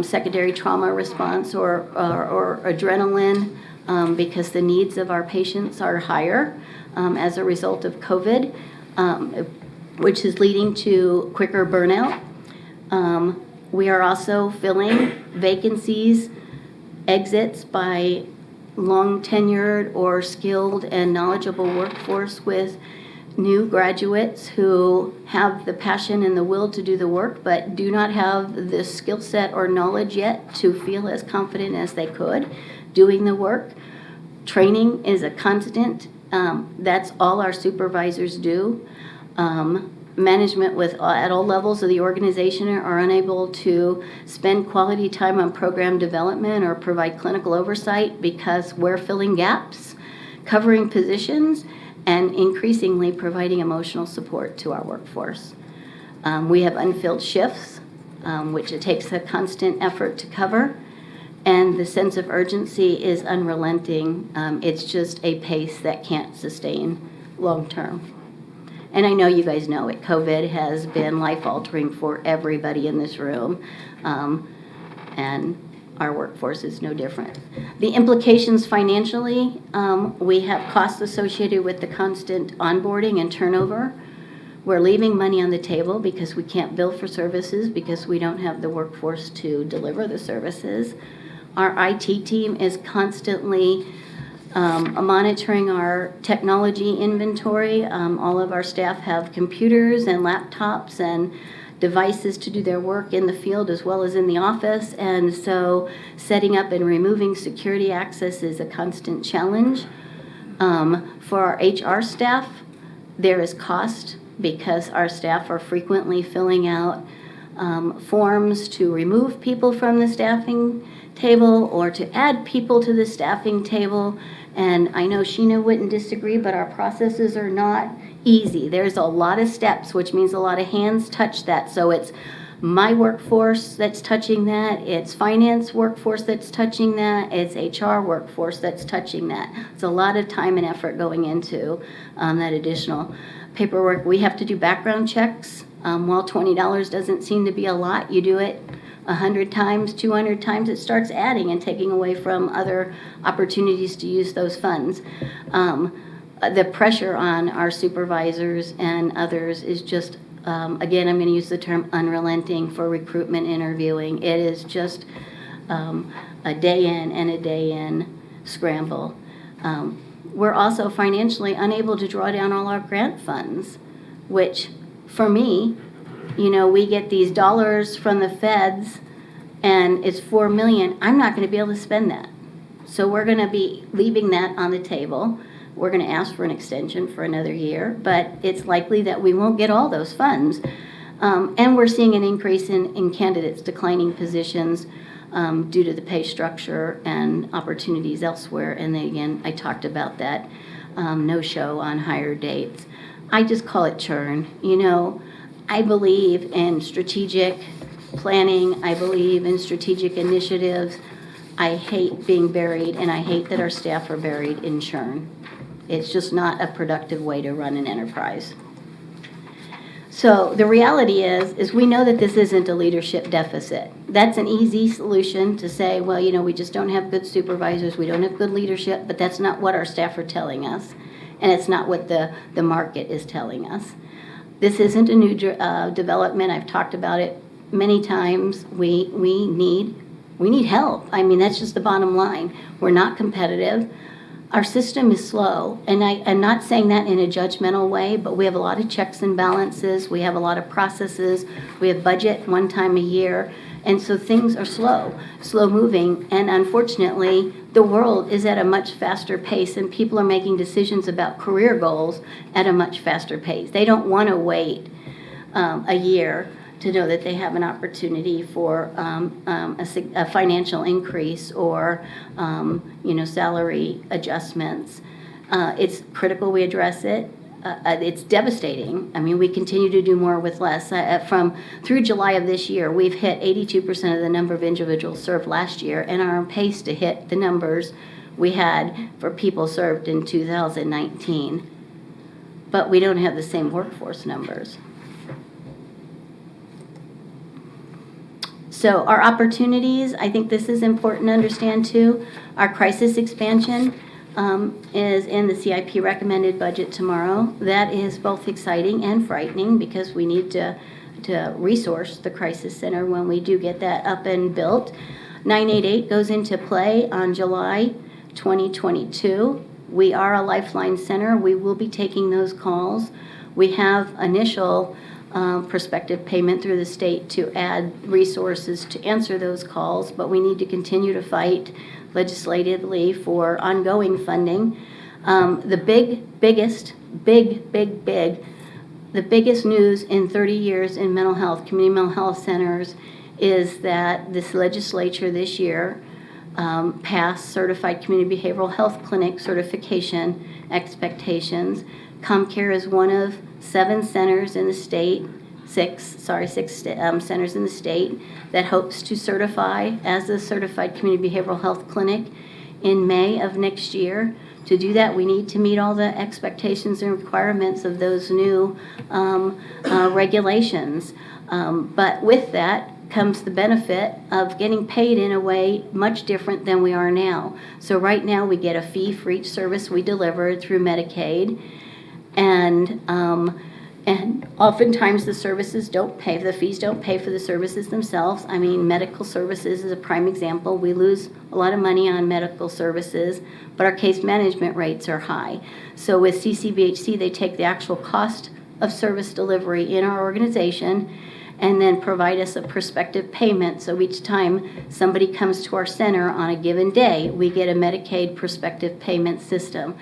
secondary trauma response or adrenaline because the needs of our patients are higher as a result of COVID, which is leading to quicker burnout. We are also filling vacancies, exits by long tenured or skilled and knowledgeable workforce with new graduates who have the passion and the will to do the work but do not have the skill set or knowledge yet to feel as confident as they could doing the work. Training is a constant. That's all our supervisors do. Management at all levels of the organization are unable to spend quality time on program development or provide clinical oversight because we're filling gaps, covering positions, and increasingly providing emotional support to our workforce. We have unfilled shifts, which it takes a constant effort to cover, and the sense of urgency is unrelenting. It's just a pace that can't sustain long term. And I know you guys know it. COVID has been life-altering for everybody in this room, and our workforce is no different. The implications financially, we have costs associated with the constant onboarding and turnover. We're leaving money on the table because we can't bill for services because we don't have the workforce to deliver the services. Our IT team is constantly monitoring our technology inventory. All of our staff have computers and laptops and devices to do their work in the field as well as in the office, and so setting up and removing security access is a constant challenge. For our HR staff, there is cost because our staff are frequently filling out forms to remove people from the staffing table or to add people to the staffing table. And I know Sheena wouldn't disagree, but our processes are not easy. There's a lot of steps, which means a lot of hands touch that. So it's my workforce that's touching that. It's finance workforce that's touching that. It's HR workforce that's touching that. It's a lot of time and effort going into that additional paperwork. We have to do background checks. While $20 doesn't seem to be a lot, you do it 100 times, 200 times, it starts adding and taking away from other opportunities to use those funds. The pressure on our supervisors and others is just, again, I'm going to use the term unrelenting for recruitment interviewing. It is just a day in and a day in scramble. We're also financially unable to draw down all our grant funds, which for me, we get these dollars from the feds and it's $4 million. I'm not going to be able to spend that. So we're going to be leaving that on the table. We're going to ask for an extension for another year, but it's likely that we won't get all those funds. And we're seeing an increase in candidates declining positions due to the pay structure and opportunities elsewhere. And then again, I talked about that no-show on hire dates. I just call it churn. I believe in strategic planning. I believe in strategic initiatives. I hate being buried, and I hate that our staff are buried in churn. It's just not a productive way to run an enterprise. So the reality is we know that this isn't a leadership deficit. That's an easy solution to say, well, we just don't have good supervisors, we don't have good leadership, but that's not what our staff are telling us, and it's not what the market is telling us. This isn't a new development. I've talked about it many times. We need help. I mean, that's just the bottom line. We're not competitive. Our system is slow, and I'm not saying that in a judgmental way, but we have a lot of checks and balances. We have a lot of processes. We have budget one time a year, and so things are slow moving, and unfortunately, the world is at a much faster pace, and people are making decisions about career goals at a much faster pace. They don't want to wait a year to know that they have an opportunity for a financial increase or salary adjustments. It's critical we address it. It's devastating. I mean, we continue to do more with less. Through July of this year, we've hit 82% of the number of individuals served last year and are on pace to hit the numbers we had for people served in 2019. But we don't have the same workforce numbers. So our opportunities, I think this is important to understand too. Our crisis expansion is in the CIP recommended budget tomorrow. That is both exciting and frightening because we need to resource the crisis center when we do get that up and built. 988 goes into play on July 2022. We are a lifeline center. We will be taking those calls. We have initial prospective payment through the state to add resources to answer those calls, but we need to continue to fight legislatively for ongoing funding. The biggest news in 30 years in mental health, community mental health centers, is that this legislature this year passed Certified Community Behavioral Health Clinic certification expectations. Comcare is one of 7 centers in the state, six centers in the state that hopes to certify as a Certified Community Behavioral Health Clinic in May of next year. To do that, we need to meet all the expectations and requirements of those new regulations. But with that comes the benefit of getting paid in a way much different than we are now. So right now we get a fee for each service we deliver through Medicaid, and oftentimes the fees don't pay for the services themselves. I mean, medical services is a prime example. We lose a lot of money on medical services, but our case management rates are high. So with CCBHC, they take the actual cost of service delivery in our organization and then provide us a prospective payment. So each time somebody comes to our center on a given day, we get a Medicaid prospective payment system.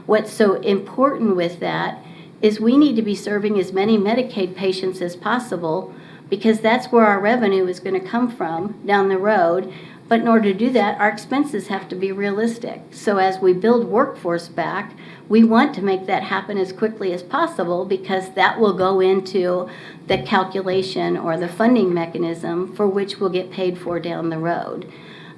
What's so important with that is we need to be serving as many Medicaid patients as possible because that's where our revenue is going to come from down the road. But in order to do that, our expenses have to be realistic. So as we build workforce back, we want to make that happen as quickly as possible because that will go into the calculation or the funding mechanism for which we'll get paid for down the road.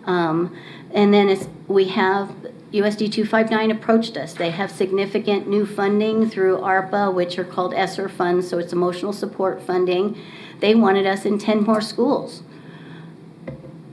And then we have USD 259 approached us. They have significant new funding through ARPA, which are called ESSER funds, so it's emotional support funding. They wanted us in 10 more schools.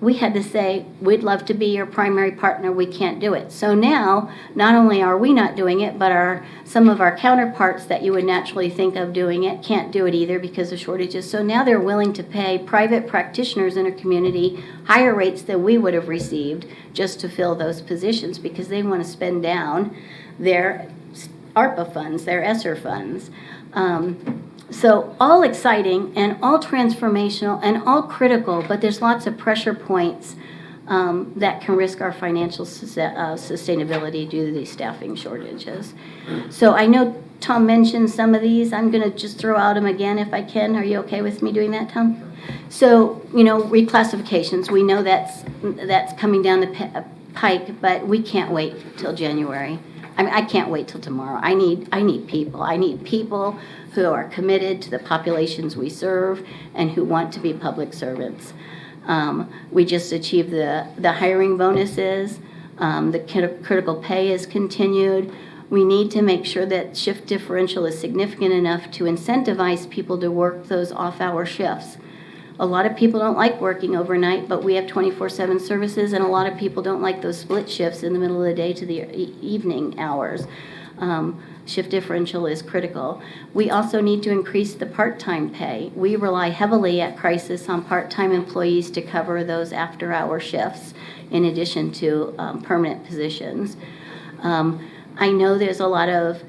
we had to say, we'd love to be your primary partner, we can't do it. So now, not only are we not doing it, but some of our counterparts that you would naturally think of doing it can't do it either because of shortages. So now they're willing to pay private practitioners in a community higher rates than we would have received just to fill those positions because they want to spend down their ARPA funds, their ESSER funds. So all exciting and all transformational and all critical, but there's lots of pressure points that can risk our financial sustainability due to these staffing shortages. So I know Tom mentioned some of these. I'm going to just throw out them again if I can. Are you okay with me doing that, Tom? So, reclassifications, we know that's coming down the pike, but we can't wait till January. I can't wait till tomorrow. I need people. I need people who are committed to the populations we serve and who want to be public servants. We just achieved the hiring bonuses. The critical pay is continued. We need to make sure that shift differential is significant enough to incentivize people to work those off-hour shifts. A lot of people don't like working overnight, but we have 24/7 services, and a lot of people don't like those split shifts in the middle of the day to the evening hours. Shift differential is critical. We also need to increase the part-time pay. We rely heavily at Crisis on part-time employees to cover those after-hour shifts in addition to permanent positions. I know there's a lot of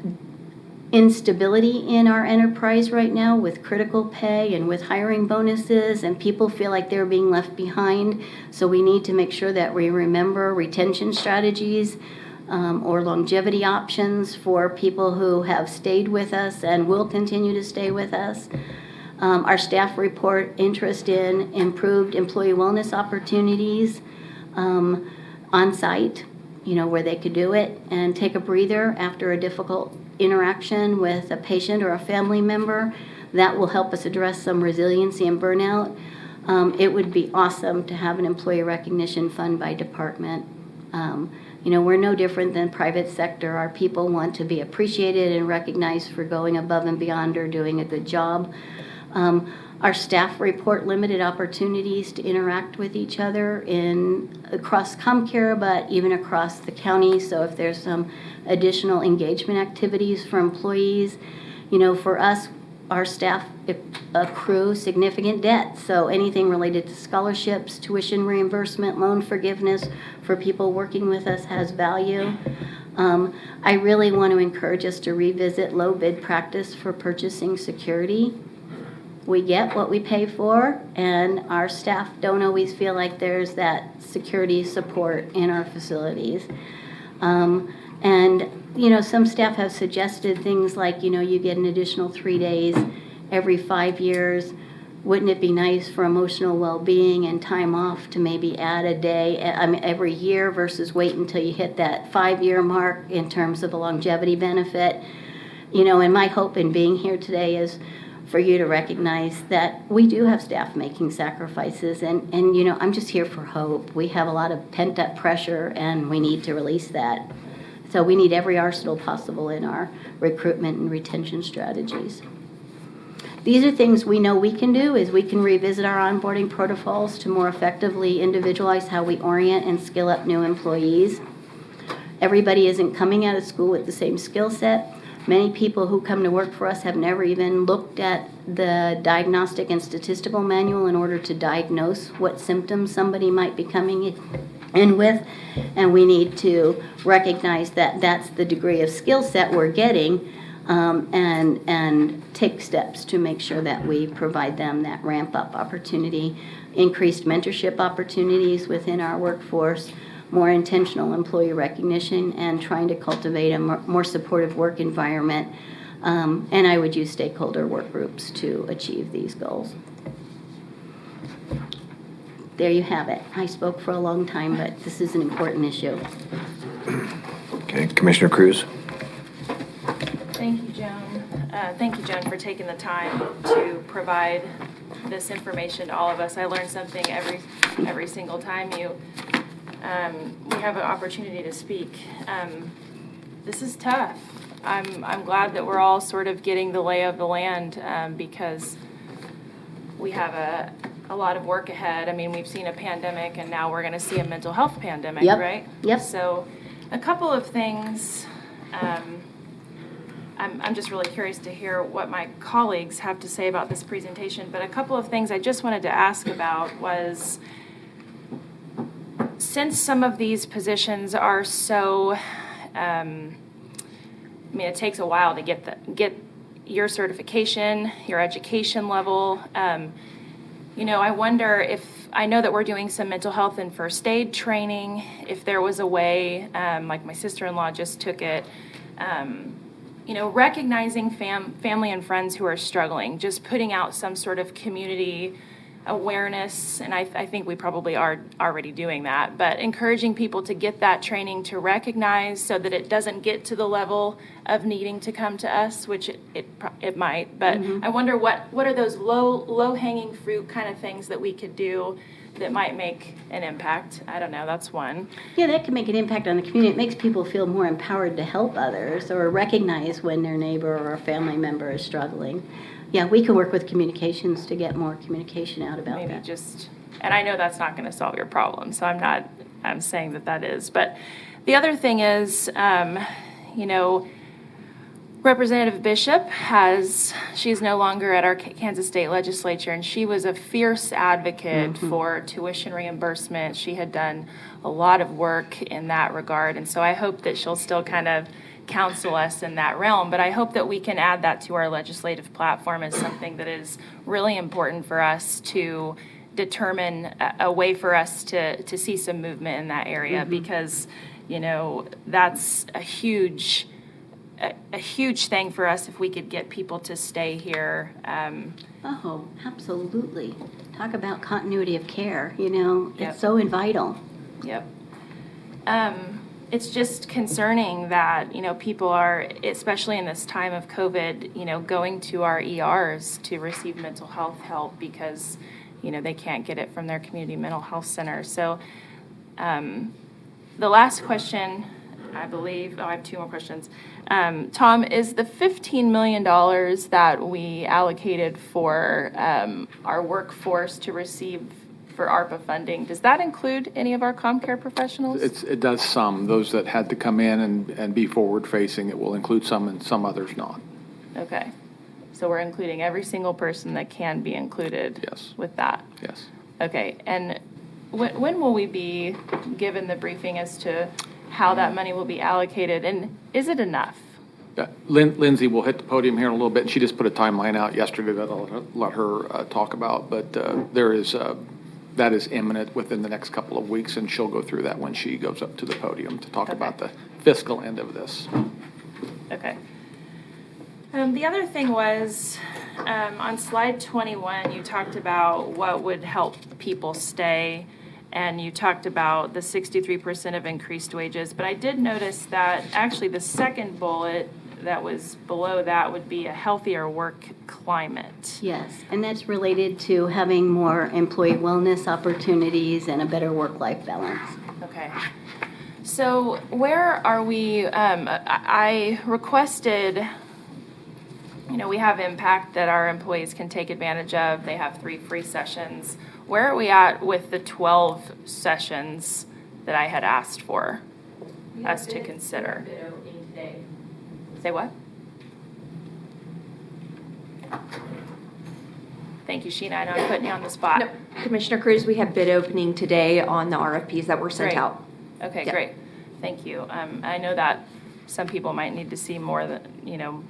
instability in our enterprise right now with critical pay and with hiring bonuses, and people feel like they're being left behind. So we need to make sure that we remember retention strategies or longevity options for people who have stayed with us and will continue to stay with us. Our staff report interest in improved employee wellness opportunities on site, where they could do it and take a breather after a difficult interaction with a patient or a family member. That will help us address some resiliency and burnout. It would be awesome to have an employee recognition fund by department. We're no different than private sector. Our people want to be appreciated and recognized for going above and beyond or doing a good job. Our staff report limited opportunities to interact with each other across Comcare, but even across the county. So if there's some additional engagement activities for employees, for us, our staff accrue significant debt. So anything related to scholarships, tuition reimbursement, loan forgiveness for people working with us has value. I really want to encourage us to revisit low bid practice for purchasing security. We get what we pay for, and our staff don't always feel like there's that security support in our facilities. Some staff have suggested things like, you get an additional 3 days every 5 years. Wouldn't it be nice for emotional well-being and time off to maybe add a day every year versus wait until you hit that 5-year mark in terms of a longevity benefit? And my hope in being here today is for you to recognize that we do have staff making sacrifices, and I'm just here for hope. We have a lot of pent-up pressure, and we need to release that. So we need every arsenal possible in our recruitment and retention strategies. These are things we know we can do, is we can revisit our onboarding protocols to more effectively individualize how we orient and skill up new employees. Everybody isn't coming out of school with the same skill set. Many people who come to work for us have never even looked at the diagnostic and statistical manual in order to diagnose what symptoms somebody might be coming in with, and we need to recognize that that's the degree of skill set we're getting, and take steps to make sure that we provide them that ramp-up opportunity, increased mentorship opportunities within our workforce, more intentional employee recognition, and trying to cultivate a more supportive work environment. And I would use stakeholder work groups to achieve these goals. There you have it. I spoke for a long time, but this is an important issue. Okay, Commissioner Cruz. Thank you, Joan. Thank you, Joan, for taking the time to provide this information to all of us. I learn something every single time we have an opportunity to speak. This is tough. I'm glad that we're all sort of getting the lay of the land, because we have a lot of work ahead. I mean, we've seen a pandemic, and now we're going to see a mental health pandemic, Yep, right? yep. So a couple of things, I'm just really curious to hear what my colleagues have to say about this presentation, but a couple of things I just wanted to ask about was, since some of these positions are so, I mean, it takes a while to get your certification, your education level. You know, I wonder if, I know that we're doing some mental health and first aid training, if there was a way, like my sister-in-law just took it, you know, recognizing family and friends who are struggling, just putting out some sort of community awareness, and I think we probably are already doing that, but encouraging people to get that training to recognize so that it doesn't get to the level of needing to come to us, which it might, but I wonder what are those low-hanging fruit kind of things that we could do that might make an impact. I don't know, that's one. Yeah, that can make an impact on the community. It makes people feel more empowered to help others or recognize when their neighbor or a family member is struggling. Yeah, we can work with communications to get more communication out about Maybe that. just, and I know that's not going to solve your problem, so I'm saying that is. But the other thing is, you know, Representative Bishop she's no longer at our Kansas State Legislature, and she was a fierce advocate for tuition reimbursement. She had done a lot of work in that regard, and so I hope that she'll still kind of counsel us in that realm, but I hope that we can add that to our legislative platform as something that is really important for us to determine a way for us to see some movement in that area, because, you know, that's a huge thing for us if we could get people to stay here. Oh, absolutely. Talk about continuity of care, you know, Yep. it's so vital. Yep. It's just concerning that, you know, people are, especially in this time of COVID, you know, going to our ERs to receive mental health help because, you know, they can't get it from their community mental health center. So the last question, I believe, I have two more questions. Tom, is the $15 million that we allocated for our workforce to receive for ARPA funding, does that include any of our Comcare professionals? It does some. Those that had to come in and be forward-facing, it will include some and some others not. Okay. So we're including every single person that can be included Yes. with that? Yes. Okay. And when will we be given the briefing as to how that money will be allocated, and is it enough? Lindsay will hit the podium here in a little bit, and she just put a timeline out yesterday that I'll let her talk about, but that is imminent within the next couple of weeks, and she'll go through that when she goes up to the podium to talk about the fiscal end of this. Okay. The other thing was, on slide 21, you talked about what would help people stay, and you talked about the 63% of increased wages, but I did notice that actually the second bullet that was below that would be a healthier work climate. Yes, and that's related to having more employee wellness opportunities and a better work-life balance. Okay. So where are we, I requested, you know, we have Impact that our employees can take advantage of. They have 3 free sessions. Where are we at with the 12 sessions that I had asked for us to consider? Say what? Thank you, Sheena. I know I'm putting you on the spot. No, Commissioner Cruz, we have bid opening today on the RFPs that were sent Great. out. Okay, Yep. great. Thank you. I know that some people might need to see more than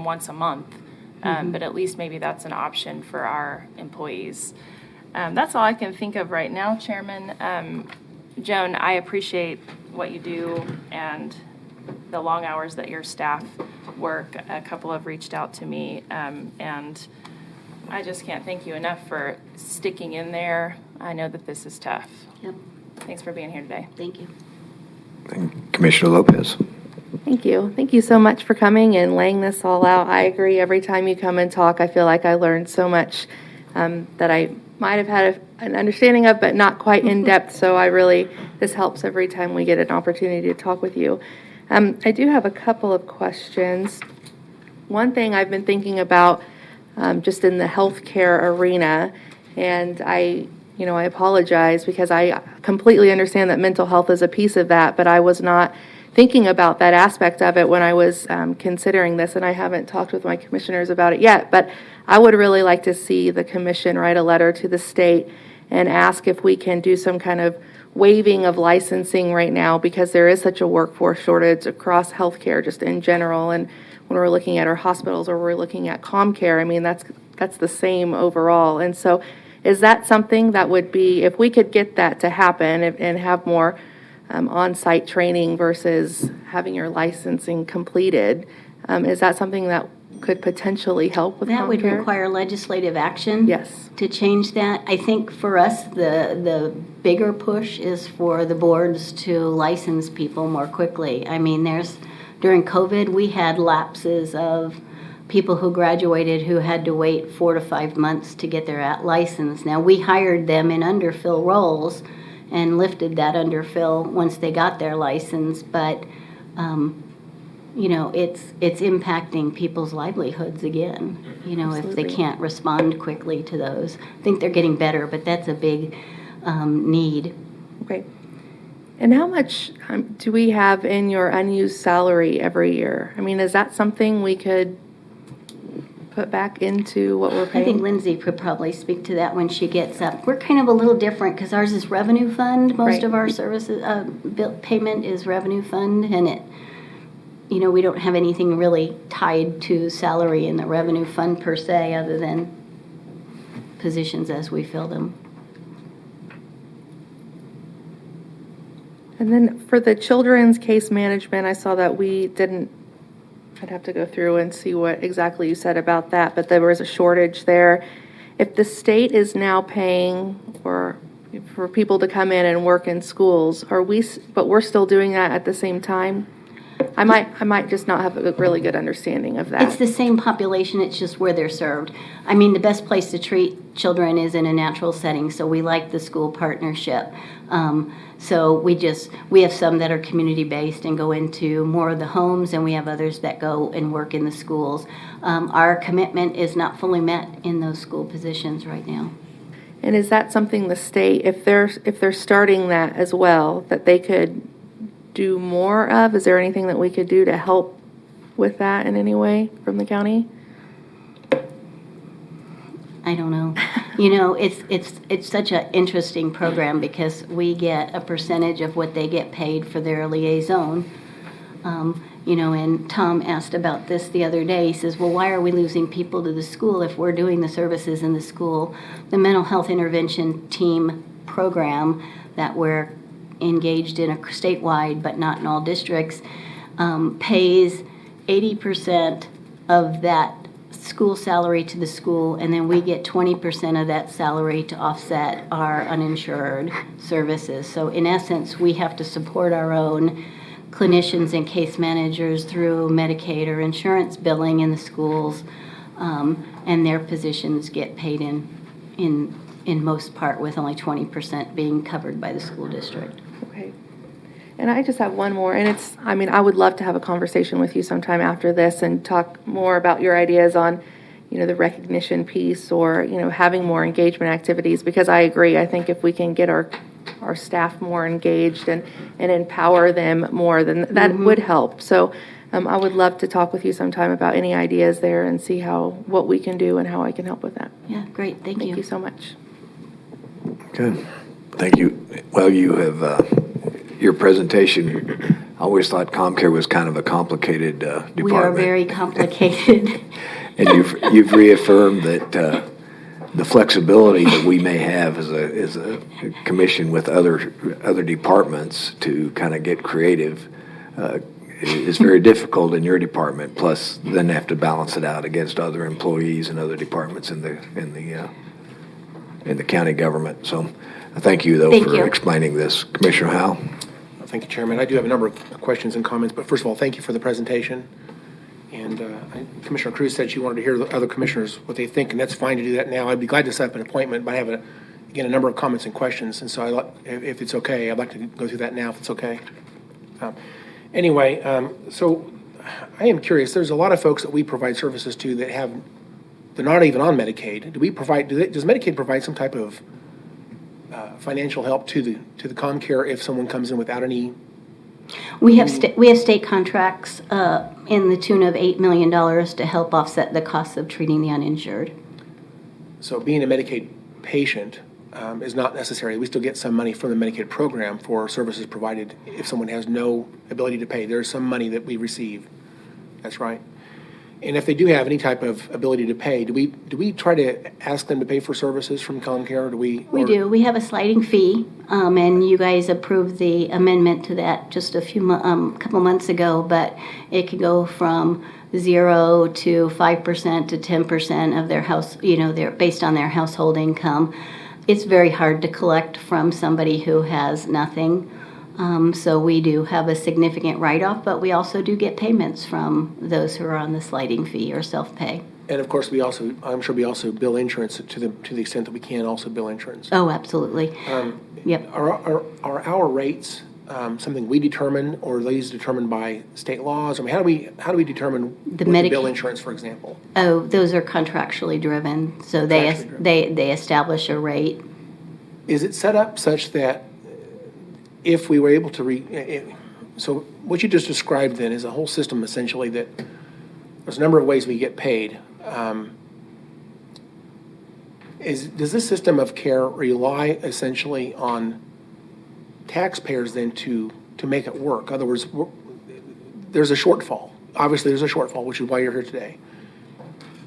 once a month, but at least maybe that's an option for our employees. That's all I can think of right now, Chairman. Joan, I appreciate what you do and the long hours that your staff work. A couple have reached out to me, and I just can't thank you enough for sticking in there. I know that this is tough. Yep, Thanks for being here today. thank you. And Commissioner Lopez. Thank you. Thank you so much for coming and laying this all out. I agree. Every time you come and talk, I feel like I learned so much that I might have had an understanding of, but not quite in depth. So this helps every time we get an opportunity to talk with you. I do have a couple of questions. One thing I've been thinking about, just in the healthcare arena. And I apologize because I completely understand that mental health is a piece of that, but I was not thinking about that aspect of it when I was considering this, and I haven't talked with my commissioners about it yet, but I would really like to see the commission write a letter to the state and ask if we can do some kind of waiving of licensing right now, because there is such a workforce shortage across healthcare just in general. And when we're looking at our hospitals or we're looking at Comcare, I mean, that's the same overall. And so is that something that would be, if we could get that to happen and have more on-site training versus having your licensing completed, is that something that could potentially help with That would Comcare? require legislative action. Yes. To change that. I think for us, the bigger push is for the boards to license people more quickly. I mean, during COVID, we had lapses of people who graduated who had to wait 4 to 5 months to get their license. Now, we hired them in underfill roles and lifted that underfill once they got their license, but it's impacting people's livelihoods again, if they can't respond quickly to those. I think they're getting better, but that's a big need. Okay. And how much do we have in your unused salary every year? I mean, is that something we could put back into what we're paying? I think Lindsay could probably speak to that when she gets up. We're kind of a little different because ours is revenue fund. Most Right. of our services, bill payment is revenue fund, and we don't have anything really tied to salary in the revenue fund per se, other than positions as we fill them. And then for the children's case management, I saw that I'd have to go through and see what exactly you said about that, but there was a shortage there. If the state is now paying for people to come in and work in schools, but we're still doing that at the same time? I might just not have a really good understanding of that. It's the same population, it's just where they're served. I mean, the best place to treat children is in a natural setting, so we like the school partnership. So we have some that are community-based and go into more of the homes, and we have others that go and work in the schools. Our commitment is not fully met in those school positions right now. And is that something the state, if they're starting that as well, that they could do more of? Is there anything that we could do to help with that in any way from the county? I don't know. It's such an interesting program because we get a percentage of what they get paid for their liaison. And Tom asked about this the other day. He says, well, why are we losing people to the school if we're doing the services in the school? The mental health intervention team program that we're engaged in statewide, but not in all districts, pays 80% of that school salary to the school, and then we get 20% of that salary to offset our uninsured services. So in essence, we have to support our own clinicians and case managers through Medicaid or insurance billing in the schools, and their positions get paid in most part, with only 20% being covered by the school district. Okay. And I just have one more, and I would love to have a conversation with you sometime after this and talk more about your ideas on, the recognition piece or, having more engagement activities, because I agree. I think if we can get our staff more engaged and empower them more, then that would help. So I would love to talk with you sometime about any ideas there and see what we can do and how I can help with that. Yeah, great. Thank you. Thank you so much. Okay, thank you. Well, you have, your presentation, I always thought Comcare was kind of a complicated department. We are very complicated. And you've reaffirmed that the flexibility that we may have as a commission with other departments to kind of get creative is very difficult in your department. Plus, then have to balance it out against other employees and other departments in the county government. So, thank you for explaining this, Commissioner Howell. Thank you, Chairman. I do have a number of questions and comments, but first of all, thank you for the presentation. And Commissioner Cruz said she wanted to hear the other commissioners, what they think, and that's fine to do that now. I'd be glad to set up an appointment, but I have, a number of comments and questions, and so if it's okay, I'd like to go through that now, if it's okay. So I am curious. There's a lot of folks that we provide services to that have they're not even on Medicaid. Does Medicaid provide some type of financial help to the Comcare if someone comes in without any? We have state contracts in the tune of $8 million to help offset the costs of treating the uninsured. So being a Medicaid patient is not necessary. We still get some money from the Medicaid program for services provided if someone has no ability to pay. There's some money that we receive. That's right. And if they do have any type of ability to pay, do we try to ask them to pay for services from Comcare? We do. We have a sliding fee, and you guys approved the amendment to that just a couple months ago. But it could go from 0 to 5% to 10% of their house. They're based on their household income. It's very hard to collect from somebody who has nothing. So we do have a significant write-off, but we also do get payments from those who are on the sliding fee or self-pay. And of course, I'm sure we also bill insurance to the extent that we can also bill insurance. Oh, absolutely. Yep. Are our rates something we determine, or are these determined by state laws? I mean, how do we determine what to bill insurance, for example? Oh, those are contractually driven. So they establish a rate. Is it set up such that if we were able to so what you just described then is a whole system essentially that there's a number of ways we get paid. Does this system of care rely essentially on taxpayers then to make it work? In other words, there's a shortfall. Obviously, there's a shortfall, which is why you're here today.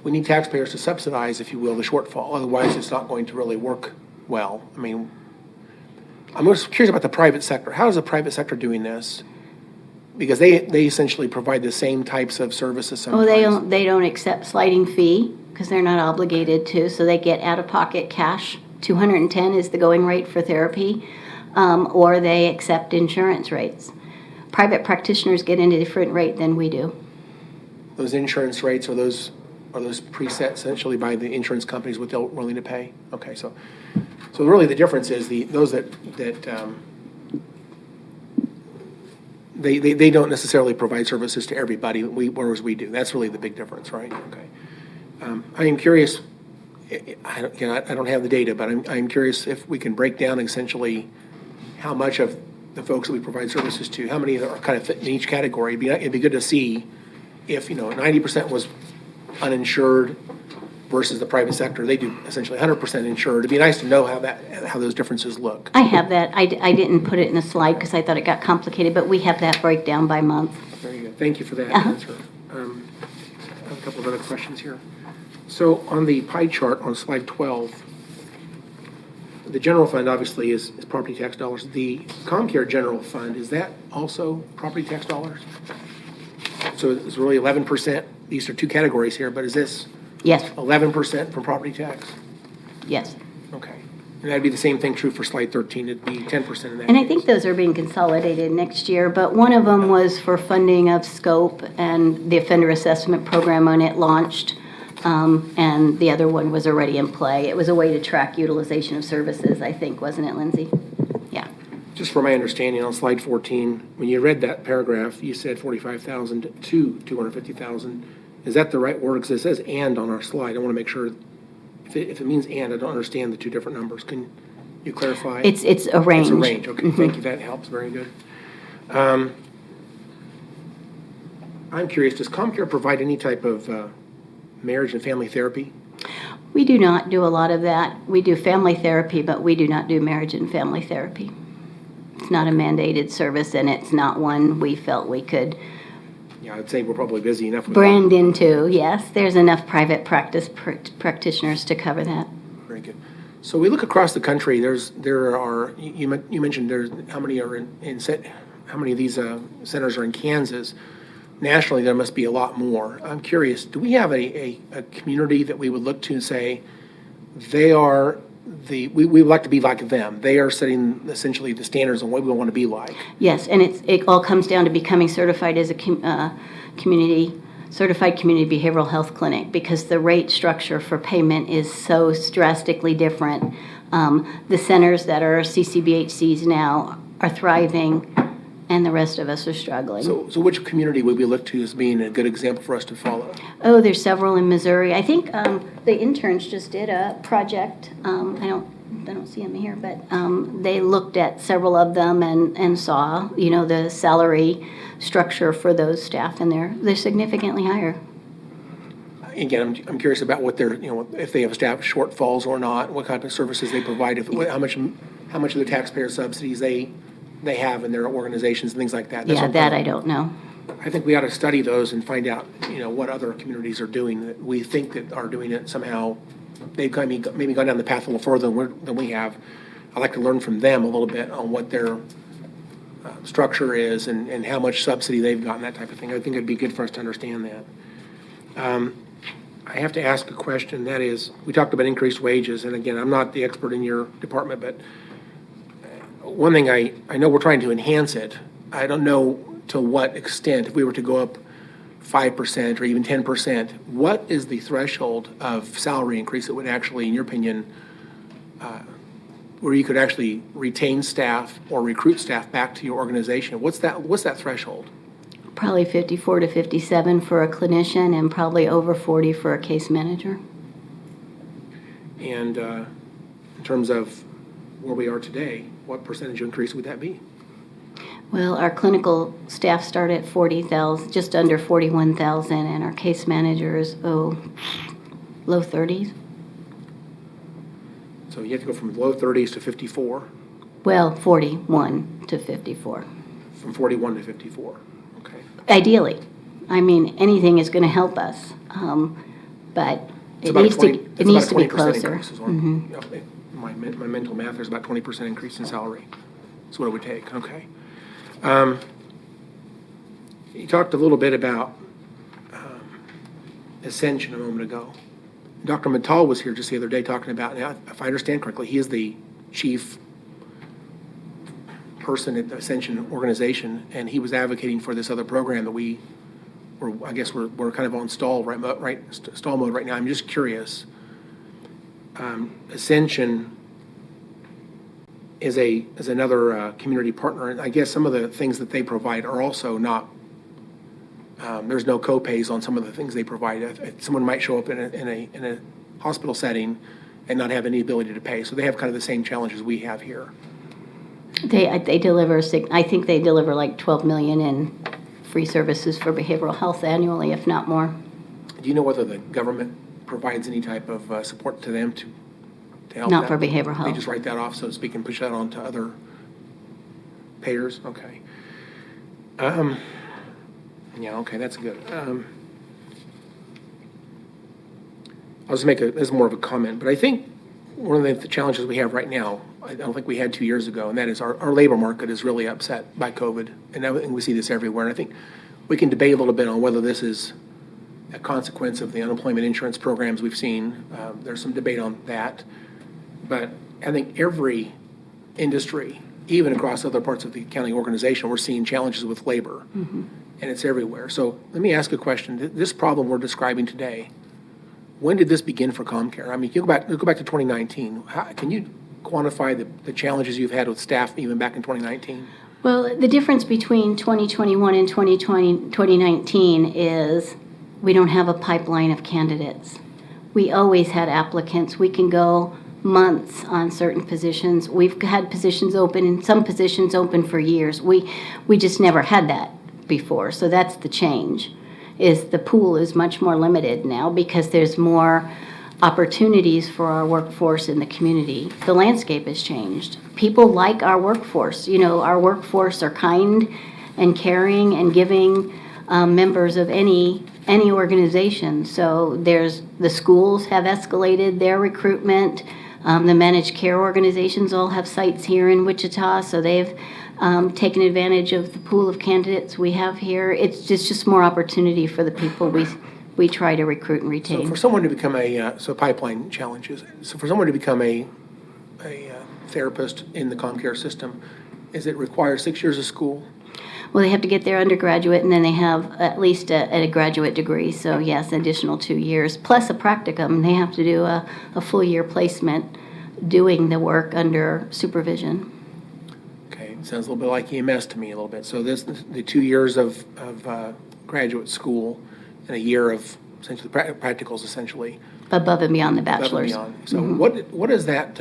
We need taxpayers to subsidize, if you will, the shortfall. Otherwise, it's not going to really work well. I mean, I'm most curious about the private sector. How is the private sector doing this? Because they essentially provide the same types of services sometimes. Oh, they don't accept sliding fee because they're not obligated to, so they get out-of-pocket cash. $210 is the going rate for therapy, or they accept insurance rates. Private practitioners get into a different rate than we do. Those insurance rates, are those preset essentially by the insurance companies, what they're willing to pay? Okay, so really the difference is those that they don't necessarily provide services to everybody, whereas we do. That's really the big difference, right? Okay. I am curious. I don't have the data, but I'm curious if we can break down essentially how much of the folks that we provide services to, how many are kind of fit in each category. It'd be good to see if 90% was uninsured versus the private sector. They do essentially 100% insured. It'd be nice to know how those differences look. I have that. I didn't put it in a slide because I thought it got complicated, but we have that breakdown by month. Very good. Thank you for that answer. I have a couple of other questions here. So on the pie chart on slide 12, the general fund obviously is property tax dollars. The Comcare general fund, is that also property tax dollars? So it's really 11%. These are two categories here, but is this? Yes. 11% from property tax? Yes. Okay. And that'd be the same thing true for slide 13. It'd be 10% in that And case. I think those are being consolidated next year, but one of them was for funding of scope and the offender assessment program when it launched, and the other one was already in play. It was a way to track utilization of services, I think, wasn't it, Lindsay? Yeah. Just for my understanding, on slide 14, when you read that paragraph, you said 45,000 to 250,000. Is that the right word? Because it says "and" on our slide. I want to make sure if it means "and," I don't understand the two different numbers. Can you clarify? It's a range. It's a range. Okay, thank you. That helps. Very good. I'm curious. Does Comcare provide any type of marriage and family therapy? We do not do a lot of that. We do family therapy, but we do not do marriage and family therapy. It's not a mandated service, and it's not one we felt we could Yeah, I'd say we're probably busy enough with brand into. Yes, there's enough private practice practitioners to cover that. Very good. So we look across the country. There are you mentioned there's how many are how many of these centers are in Kansas? Nationally, there must be a lot more. I'm curious. Do we have a community that we would look to and say they are we would like to be like them? They are setting essentially the standards on what we want to be like. Yes, and it all comes down to becoming certified as a certified community behavioral health clinic, because the rate structure for payment is so drastically different. The centers that are CCBHCs now are thriving and the rest of us are struggling. So which community would we look to as being a good example for us to follow? Oh, there's several in Missouri. I think the interns just did a project. I don't see them here, but they looked at several of them and saw, the salary structure for those staff, and they're significantly higher. Again, I'm curious about what their, if they have staff shortfalls or not, what kind of services they provide, how much of the taxpayer subsidies they have in their organizations and things like that. That's Yeah, that I don't know. I think we ought to study those and find out, what other communities are doing that we think that are doing it somehow. They've maybe gone down the path a little further than we have. I'd like to learn from them a little bit on what their structure is and how much subsidy they've gotten, that type of thing. I think it'd be good for us to understand that. I have to ask a question, that is, we talked about increased wages, and again, I'm not the expert in your department, but one thing I know we're trying to enhance it. I don't know to what extent, if we were to go up 5% or even 10%, what is the threshold of salary increase that would actually, in your opinion, where you could actually retain staff or recruit staff back to your organization? What's that threshold? Probably 54 to 57 for a clinician and probably over 40 for a case manager. And in terms of where we are today, what percentage increase would that be? Well, our clinical staff start at 40,000, just under 41,000, and our case managers, low 30s. So you have to go from low 30s to 54, Well, 41 to 54. from 41 to 54. Okay. Ideally. I mean, anything is going to help us, but It's it about a needs 20 to it's be about a 20% closer. increase is what- My mental math, there's about 20% increase in salary. That's what it would take, okay. You talked a little bit about Ascension a moment ago. Dr. Mittal was here just the other day talking about, now, if I understand correctly, he is the chief person at the Ascension organization, and he was advocating for this other program that we're kind of on stall stall mode right now. I'm just curious. Ascension is another community partner, and I guess some of the things that they provide are also not. There's no co-pays on some of the things they provide. Someone might show up in a hospital setting and not have any ability to pay, so they have kind of the same challenges we have here. They deliver, I think they deliver like 12 million in free services for behavioral health annually, if not more. Do you know whether the government provides any type of support to them to help? Not that? for behavioral health. They just write that off, so to speak, and push that on to other payers? Okay. Yeah, okay, that's good. I'll just make this is more of a comment, but I think one of the challenges we have right now, I don't think we had 2 years ago, and that is our labor market is really upset by COVID, and I think we see this everywhere. And I think we can debate a little bit on whether this is a consequence of the unemployment insurance programs we've seen. There's some debate on that, but I think every industry, even across other parts of the county organization, we're seeing challenges with labor, and it's everywhere. So let me ask a question. This problem we're describing today, when did this begin for Comcare? I mean, you go back to 2019. Can you quantify the challenges you've had with staff even back in 2019? Well, the difference between 2021 and 2019 is we don't have a pipeline of candidates. We always had applicants. We can go months on certain positions. We've had positions open, and some positions open for years. We just never had that before, so that's the change. Is the pool is much more limited now because there's more opportunities for our workforce in the community. The landscape has changed. People like our workforce. Our workforce are kind and caring and giving members of any organization. So the schools have escalated their recruitment. The managed care organizations all have sites here in Wichita, so they've taken advantage of the pool of candidates we have here. It's just more opportunity for the people we try to recruit and retain. So for someone to become pipeline challenges. So for someone to become a therapist in the Comcare system, is it require 6 years of school? Well, they have to get their undergraduate, and then they have at least a graduate degree. So yes, additional 2 years plus a practicum. They have to do a full year placement, doing the work under supervision. Okay. Sounds a little bit like EMS to me, a little bit. So the 2 years of graduate school and a year of essentially practicals, essentially. Above and beyond the above and bachelor's. beyond. So what does that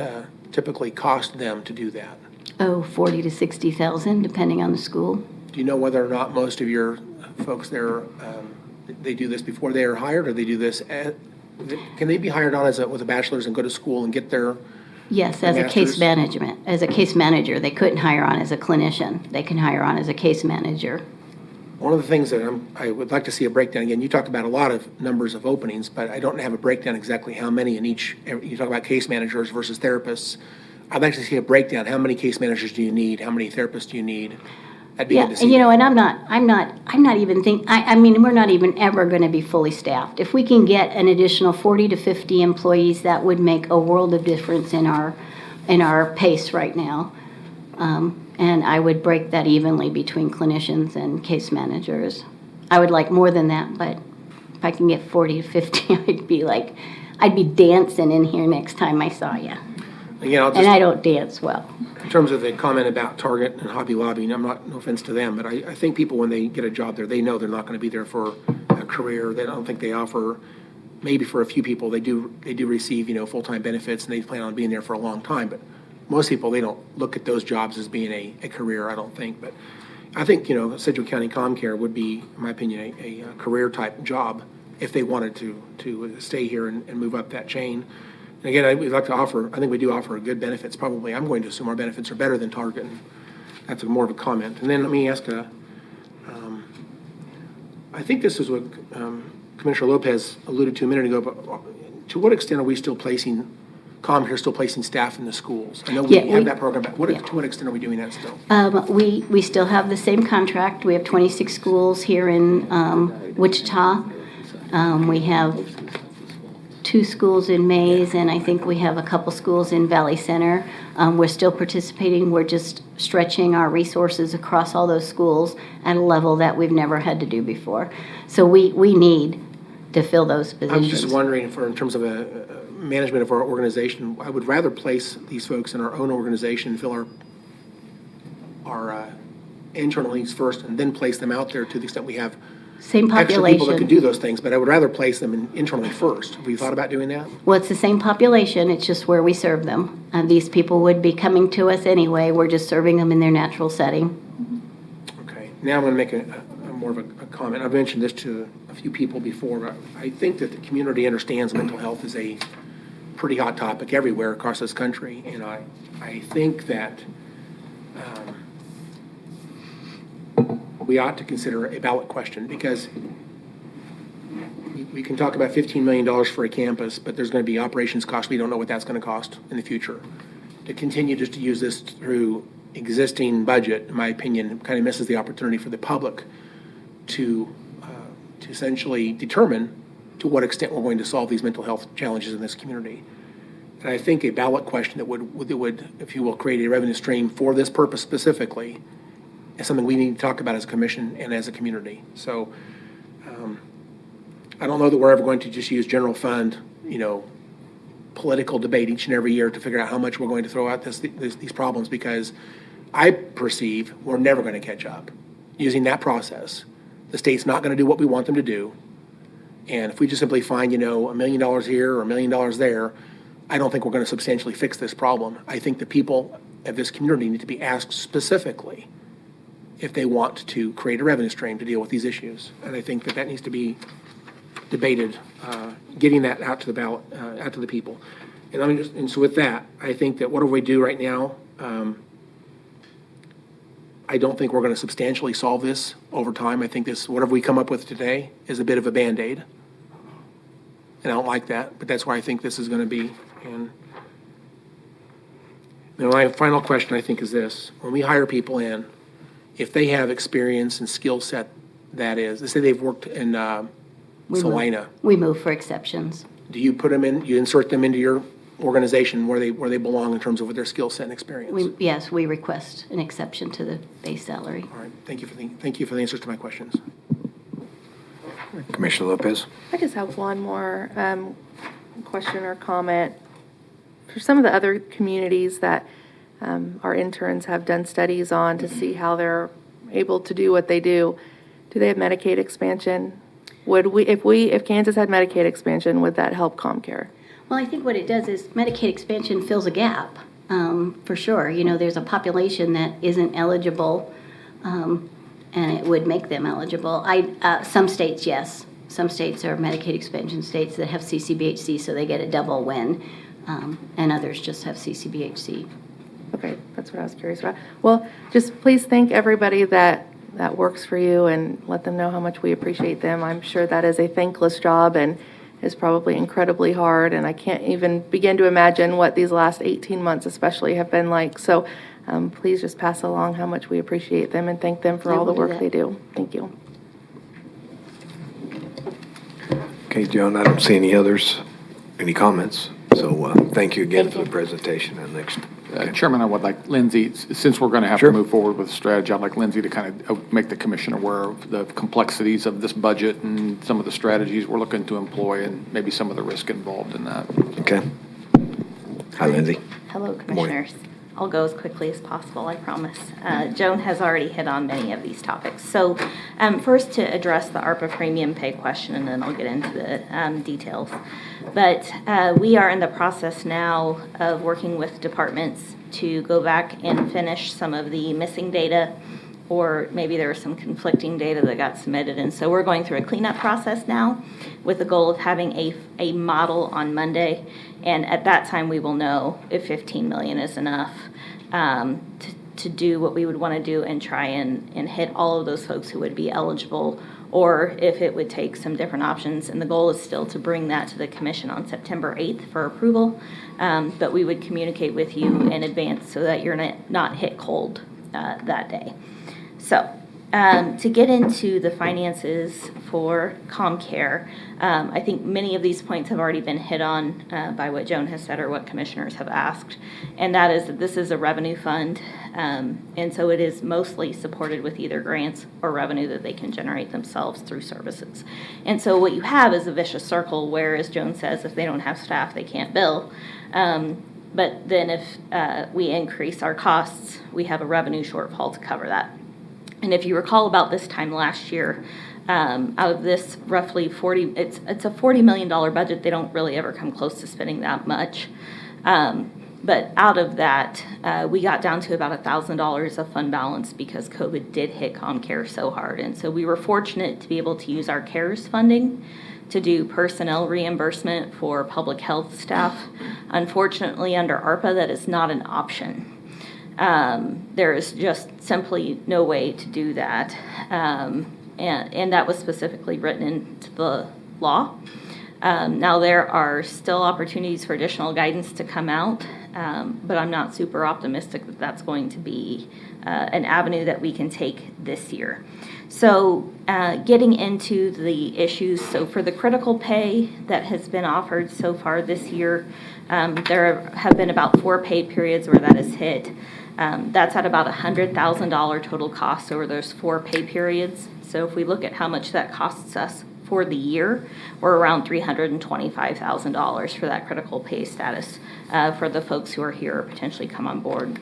typically cost them to do that? Oh, 40 to 60,000, depending on the school. Do you know whether or not most of your folks there, they do this before they are hired, or they do this can they be hired on with a bachelor's and go to school and get their Yes, as a case master's? as a case manager. They couldn't hire on as a clinician. They can hire on as a case manager. One of the things that I would like to see a breakdown, again, you talked about a lot of numbers of openings, but I don't have a breakdown exactly how many in each. You talk about case managers versus therapists. I'd like to see a breakdown. How many case managers do you need? How many therapists do you need? That'd be Yeah, good to and see. you know, and I'm not even I mean, we're not even ever going to be fully staffed. If we can get an additional 40 to 50 employees, that would make a world of difference in our pace right now. And I would break that evenly between clinicians and case managers. I would like more than that, but if I can get 40 to 50, I'd be dancing in here next time I saw you. Again, I'll just, And I don't dance well. in terms of the comment about Target and Hobby Lobby, and no offense to them, but I think people, when they get a job there, they know they're not going to be there for a career. They don't think they offer, maybe for a few people, they do receive, full-time benefits, and they plan on being there for a long time. But most people, they don't look at those jobs as being a career, I don't think. But I think, Sedgwick County Comcare would be, in my opinion, a career-type job if they wanted to stay here and move up that chain. And again, we'd like to offer, I think we do offer good benefits, probably. I'm going to assume our benefits are better than Target, and that's more of a comment. And then let me ask I think this is what Commissioner Lopez alluded to a minute ago, but to what extent are we still placing, Comcare still placing staff in the schools? I know we have that program, but to what extent are we doing that still? We still have the same contract. We have 26 schools here in Wichita. We have 2 schools in Mays, and I think we have a couple schools in Valley Center. We're still participating. We're just stretching our resources across all those schools at a level that we've never had to do before. So we need to fill those positions. I'm just wondering, in terms of a management of our organization, I would rather place these folks in our own organization, fill our internal needs first, and then place them out there to the extent we have Same extra people that can population. do those things, but I would rather place them internally first. Have you thought about doing that? Well, it's the same population. It's just where we serve them. These people would be coming to us anyway. We're just serving them in their natural setting. Okay. Now I'm going to make a more of a comment. I've mentioned this to a few people before, but I think that the community understands mental health is a pretty hot topic everywhere across this country, and I think that we ought to consider a ballot question, because we can talk about $15 million for a campus, but there's going to be operations costs. We don't know what that's going to cost in the future. To continue just to use this through existing budget, in my opinion, kind of misses the opportunity for the public to essentially determine to what extent we're going to solve these mental health challenges in this community. And I think a ballot question that would, if you will, create a revenue stream for this purpose specifically is something we need to talk about as a commission and as a community. So I don't know that we're ever going to just use general fund, political debate each and every year to figure out how much we're going to throw out these problems, because I perceive we're never going to catch up using that process. The state's not going to do what we want them to do. And if we just simply find, $1 million here or $1 million there, I don't think we're going to substantially fix this problem. I think the people of this community need to be asked specifically if they want to create a revenue stream to deal with these issues. And I think that needs to be debated, getting that out to the ballot, out to the people. And so with that, I think that whatever we do right now, I don't think we're going to substantially solve this over time. I think whatever we come up with today is a bit of a Band-Aid. And I don't like that, but that's where I think this is going to be. And my final question, I think, is this. When we hire people in, if they have experience and skill set, that is, let's say they've worked in Salina, We move for exceptions. do you put them in, you insert them into your organization where they belong in terms of their skill set and experience? Yes, we request an exception to the base salary. All right, thank you for the answers to my questions. Commissioner Lopez? I just have one more question or comment. For some of the other communities that our interns have done studies on to see how they're able to do what they do. Do they have Medicaid expansion? If Kansas had Medicaid expansion, would that help Comcare? Well, I think what it does is Medicaid expansion fills a gap, for sure. There's a population that isn't eligible, and it would make them eligible. Some states, yes. Some states are Medicaid expansion states that have CCBHC, so they get a double win, and others just have CCBHC. Okay, that's what I was curious about. Well, just please thank everybody that works for you and let them know how much we appreciate them. I'm sure that is a thankless job and is probably incredibly hard, and I can't even begin to imagine what these last 18 months especially have been like. So please just pass along how much we appreciate them and thank them for all the work they do. Thank you. Okay, Joan, I don't see any others, any comments. So thank you again for the presentation. And next, Chairman, I would like Lindsay, since we're going to have Sure. to move forward with the strategy, I'd like Lindsay to kind of make the commission aware of the complexities of this budget and some of the strategies we're looking to employ and maybe some of the risk involved in that. okay. Hi, Lindsay. Hello, Good morning. Commissioners. I'll go as quickly as possible, I promise. Joan has already hit on many of these topics. So first to address the ARPA premium pay question, and then I'll get into the details. But we are in the process now of working with departments to go back and finish some of the missing data, or maybe there was some conflicting data that got submitted. And so we're going through a cleanup process now with the goal of having a model on Monday. And at that time, we will know if 15 million is enough to do what we would want to do and try and hit all of those folks who would be eligible, or if it would take some different options. And the goal is still to bring that to the commission on September 8th for approval. But we would communicate with you in advance so that you're not hit cold that day. So to get into the finances for Comcare, I think many of these points have already been hit on by what Joan has said or what commissioners have asked, and that is that this is a revenue fund, and so it is mostly supported with either grants or revenue that they can generate themselves through services. And so what you have is a vicious circle where, as Joan says, if they don't have staff, they can't bill. But then if we increase our costs, we have a revenue shortfall to cover that. And if you recall about this time last year, out of this roughly it's a $40 million budget. They don't really ever come close to spending that much. But out of that, we got down to about $1,000 of fund balance because COVID did hit Comcare so hard. And so we were fortunate to be able to use our CARES funding to do personnel reimbursement for public health staff. Unfortunately, under ARPA, that is not an option. There is just simply no way to do that. And that was specifically written into the law. Now there are still opportunities for additional guidance to come out, but I'm not super optimistic that that's going to be an avenue that we can take this year. So getting into the issues, so for the critical pay that has been offered so far this year, there have been about 4 pay periods where that is hit. That's at about $100,000 total cost over those 4 pay periods. So if we look at how much that costs us for the year, we're around $325,000 for that critical pay status for the folks who are here or potentially come on board.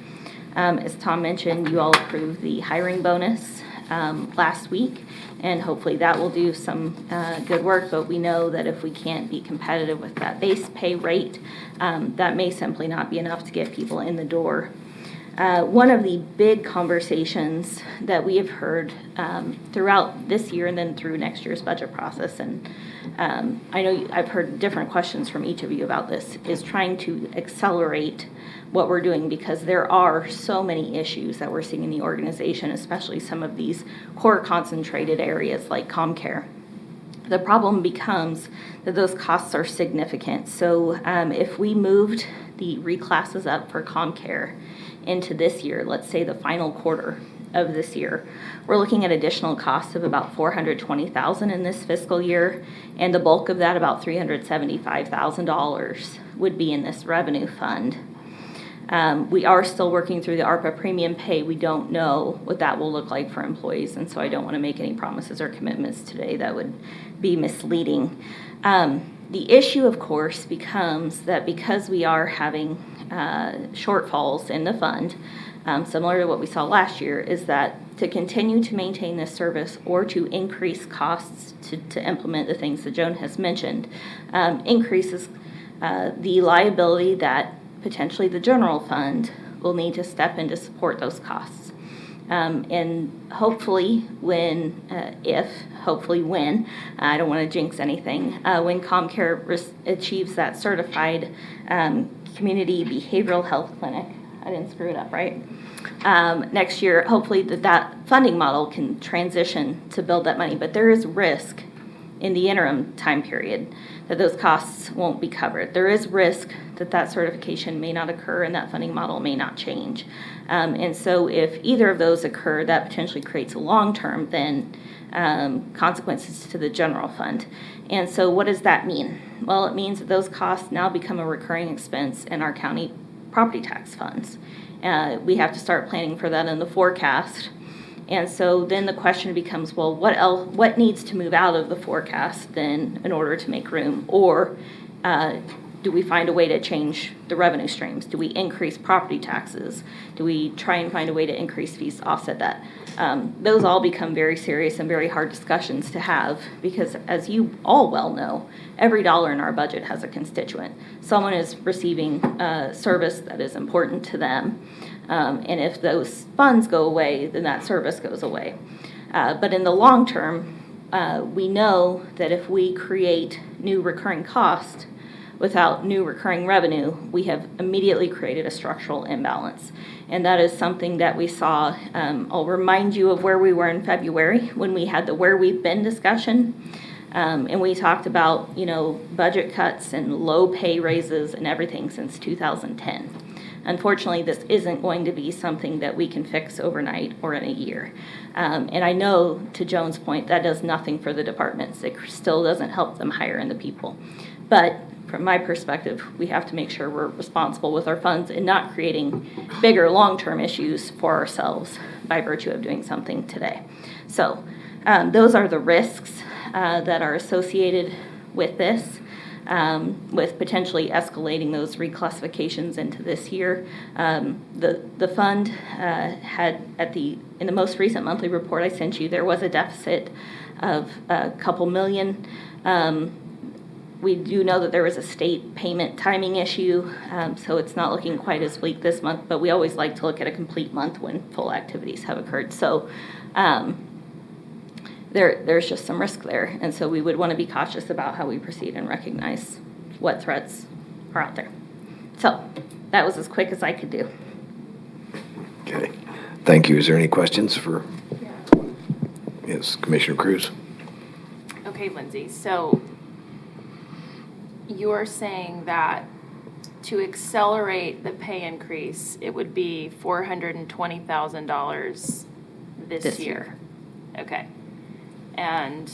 As Tom mentioned, you all approved the hiring bonus last week, and hopefully that will do some good work, but we know that if we can't be competitive with that base pay rate, that may simply not be enough to get people in the door. One of the big conversations that we have heard throughout this year and then through next year's budget process, and I know I've heard different questions from each of you about this, is trying to accelerate what we're doing because there are so many issues that we're seeing in the organization, especially some of these core concentrated areas like Comcare. The problem becomes that those costs are significant. So if we moved the reclasses up for Comcare into this year, let's say the final quarter of this year, we're looking at additional costs of about $420,000 in this fiscal year, and the bulk of that, about $375,000, would be in this revenue fund. We are still working through the ARPA premium pay. We don't know what that will look like for employees, and so I don't want to make any promises or commitments today that would be misleading. The issue, of course, becomes that because we are having shortfalls in the fund, similar to what we saw last year, is that to continue to maintain this service or to increase costs to implement the things that Joan has mentioned, increases the liability that potentially the general fund will need to step in to support those costs. And hopefully when, I don't want to jinx anything, when Comcare achieves that certified community behavioral health clinic, I didn't screw it up, right? Next year, hopefully that funding model can transition to build that money. But there is risk in the interim time period that those costs won't be covered. There is risk that that certification may not occur and that funding model may not change. And so if either of those occur, that potentially creates a long-term then consequences to the general fund. And so what does that mean? Well, it means that those costs now become a recurring expense in our county property tax funds. We have to start planning for that in the forecast. And so then the question becomes, well, what needs to move out of the forecast then in order to make room? Or do we find a way to change the revenue streams? Do we increase property taxes? Do we try and find a way to increase fees to offset that? Those all become very serious and very hard discussions to have because, as you all well know, every dollar in our budget has a constituent. Someone is receiving a service that is important to them. And if those funds go away, then that service goes away. But in the long term, we know that if we create new recurring cost without new recurring revenue, we have immediately created a structural imbalance. And that is something that we saw. I'll remind you of where we were in February when we had the Where We've Been discussion. And we talked about, budget cuts and low pay raises and everything since 2010. Unfortunately, this isn't going to be something that we can fix overnight or in a year. And I know, to Joan's point, that does nothing for the departments. It still doesn't help them hire in the people. But from my perspective, we have to make sure we're responsible with our funds and not creating bigger long-term issues for ourselves by virtue of doing something today. So those are the risks that are associated with this. With potentially escalating those reclassifications into this year. The fund had in the most recent monthly report I sent you, there was a deficit of a couple million. We do know that there was a state payment timing issue, so it's not looking quite as bleak this month, but we always like to look at a complete month when full activities have occurred. So there's just some risk there, and so we would want to be cautious about how we proceed and recognize what threats are out there. So that was as quick as I could do. Okay. Thank you. Is there any questions for? Yes, Commissioner Cruz. Okay, Lindsay, so you're saying that to accelerate the pay increase, it would be $420,000 this year. Okay. And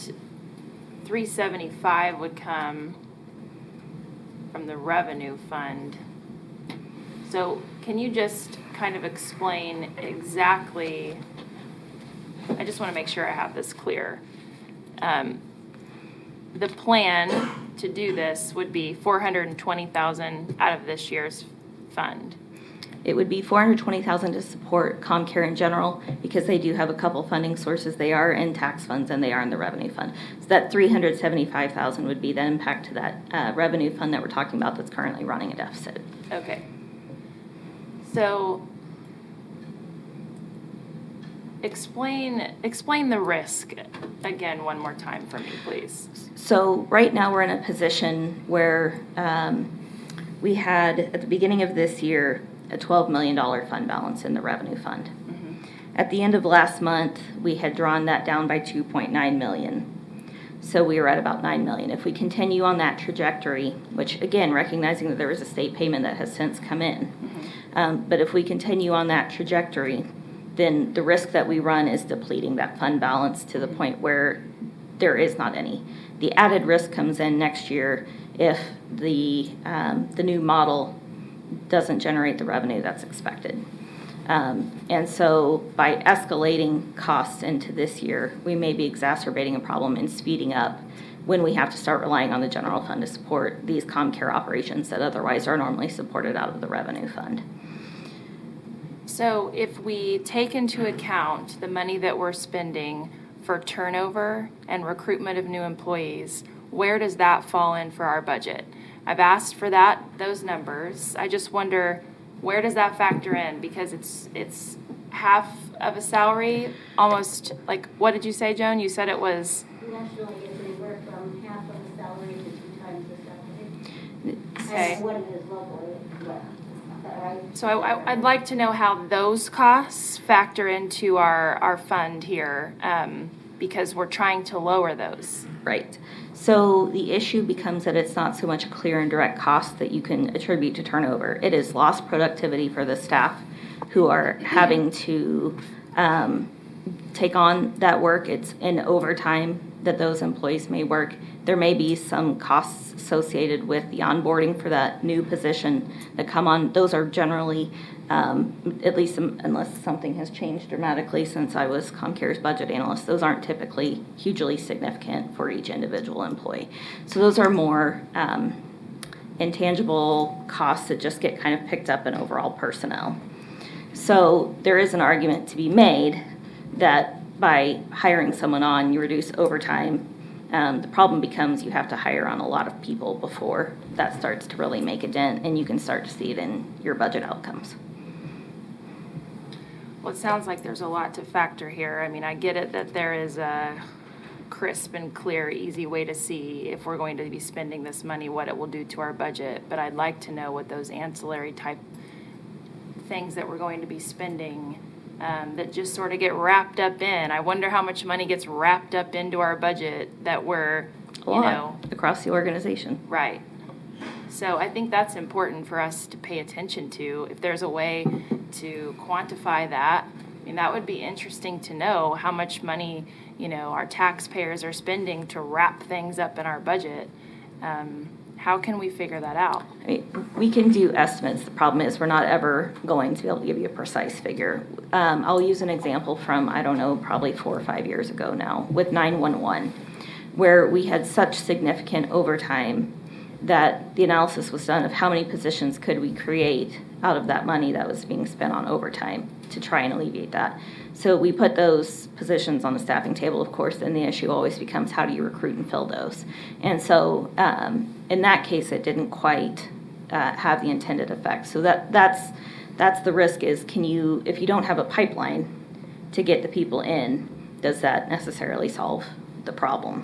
$375 would come from the revenue fund. So can you just kind of explain exactly, I just want to make sure I have this clear. The plan to do this would be $420,000 out of this year's fund. It would be $420,000 to support Comcare in general because they do have a couple funding sources. They are in tax funds and they are in the revenue fund. So that $375,000 would be the impact to that revenue fund that we're talking about that's currently running a deficit. Okay. So explain the risk again one more time for me, please. So right now we're in a position where we had at the beginning of this year a $12 million fund balance in the revenue fund. Mm-hmm. At the end of last month, we had drawn that down by $2.9 million. So we were at about $9 million. If we continue on that trajectory, which again, recognizing that there was a state payment that has since come in, mm-hmm. But if we continue on that trajectory, then the risk that we run is depleting that fund balance to the point where there is not any. The added risk comes in next year if the new model doesn't generate the revenue that's expected. And so by escalating costs into this year, we may be exacerbating a problem and speeding up when we have to start relying on the general fund to support these Comcare operations that otherwise are normally supported out of the revenue fund. So if we take into account the money that we're spending for turnover and recruitment of new employees, where does that fall in for our budget? I've asked for those numbers. I just wonder, where does that factor in? Because it's half of a salary, almost, like, what did you say, Joan? You said it was... Nationally, it's anywhere from half of the salary to 2 times the salary. Okay. And what it is locally, is that right? So I'd like to know how those costs factor into our fund here, because we're trying to lower those. Right. So the issue becomes that it's not so much a clear and direct cost that you can attribute to turnover. It is lost productivity for the staff who are having to take on that work. It's in overtime that those employees may work. There may be some costs associated with the onboarding for that new position that come on. Those are generally, at least unless something has changed dramatically since I was Comcare's budget analyst, those aren't typically hugely significant for each individual employee. So those are more intangible costs that just get kind of picked up in overall personnel. So there is an argument to be made that by hiring someone on, you reduce overtime. The problem becomes you have to hire on a lot of people before that starts to really make a dent, and you can start to see it in your budget outcomes. Well, it sounds like there's a lot to factor here. I mean, I get it that there is a crisp and clear, easy way to see if we're going to be spending this money, what it will do to our budget. But I'd like to know what those ancillary type things that we're going to be spending that just sort of get wrapped up in. I wonder how much money gets wrapped up into our budget that we're, across the organization. Right. So I think that's important for us to pay attention to. If there's a way to quantify that, I mean, that would be interesting to know how much money, our taxpayers are spending to wrap things up in our budget. How can we figure that out? I mean, we can do estimates. The problem is we're not ever going to be able to give you a precise figure. I'll use an example from, probably 4 or 5 years ago now with 911, where we had such significant overtime that the analysis was done of how many positions could we create out of that money that was being spent on overtime to try and alleviate that. So we put those positions on the staffing table, of course, and the issue always becomes how do you recruit and fill those? And so in that case, it didn't quite have the intended effect. So that's the risk is if you don't have a pipeline to get the people in, does that necessarily solve the problem?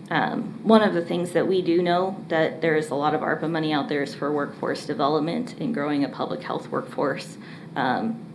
One of the things that we do know that there is a lot of ARPA money out there is for workforce development and growing a public health workforce.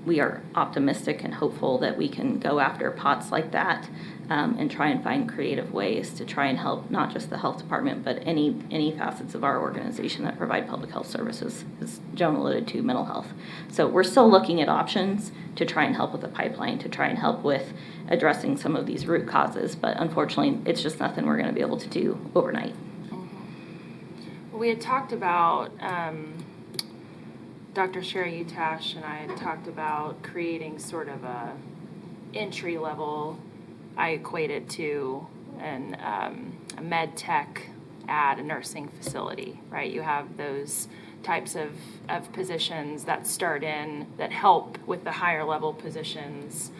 We are optimistic and hopeful that we can go after pots like that and try and find creative ways to try and help not just the health department, but any facets of our organization that provide public health services, as Joan alluded to, mental health. So we're still looking at options to try and help with the pipeline, to try and help with addressing some of these root causes, but unfortunately, it's just nothing we're going to be able to do overnight. Well, we had talked about, Dr. Sherry Utash and I had talked about creating sort of a entry level, I equate it to a med tech at a nursing facility, right? You have those types of positions that start in, that help with the higher level positions.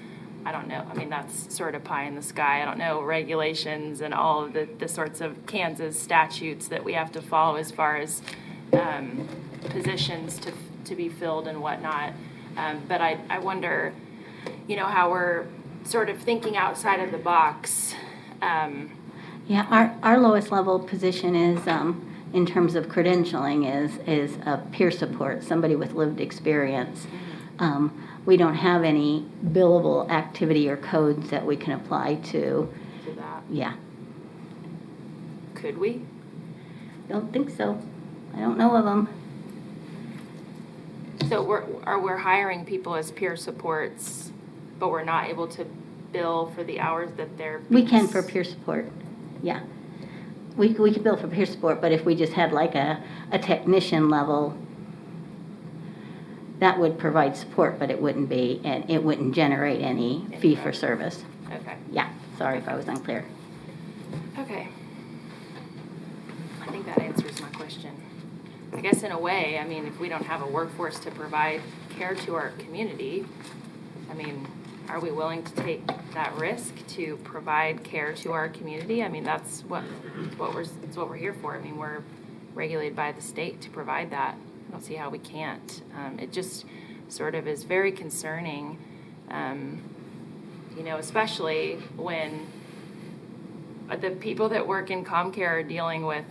I don't know. I mean, that's sort of pie in the sky. I don't know regulations and all of the sorts of Kansas statutes that we have to follow as far as positions to be filled and whatnot. But I wonder, how we're sort of thinking outside of the box. Yeah, our lowest level position is, in terms of credentialing, is a peer support, somebody with lived experience. We don't have any billable activity or codes that we can apply to that. Yeah. Could we? Don't think so. I don't know of them. So we're hiring people as peer supports, but we're not able to bill for the hours that they're... We can for peer support, yeah. We could bill for peer support, but if we just had like a technician level, that would provide support, but it wouldn't generate any fee for service. Okay. Yeah, sorry if I was unclear. Okay. think that answers my question. I guess in a way, I mean, if we don't have a workforce to provide care to our community, I mean, are we willing to take that risk to provide care to our community? I mean, that's what we're here for. I mean, we're regulated by the state to provide that. I don't see how we can't. It just sort of is very concerning, especially when the people that work in Comcare are dealing with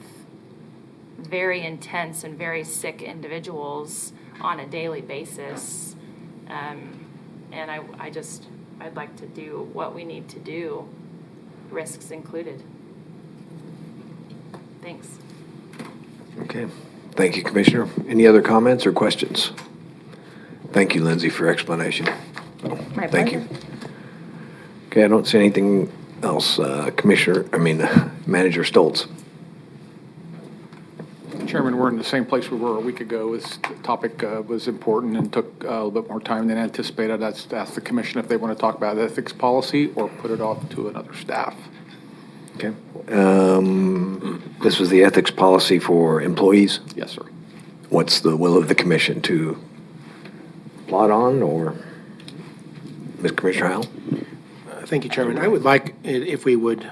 very intense and very sick individuals on a daily basis. And I'd like to do what we need to do, risks included. Thanks. Okay. Thank you, Commissioner. Any other comments or questions? Thank you, Lindsay, for explanation. My Thank you. pleasure. Okay, I don't see anything else. Manager Stoltz. Chairman, we're in the same place we were a week ago. This topic was important and took a little bit more time than anticipated. I'd ask the commission if they want to talk about ethics policy or put it off to another staff. Okay. This was the ethics policy for employees. Yes, sir. What's the will of the commission to plot on, or Ms. Commissioner Howell? Thank you, Chairman. I would like it if we would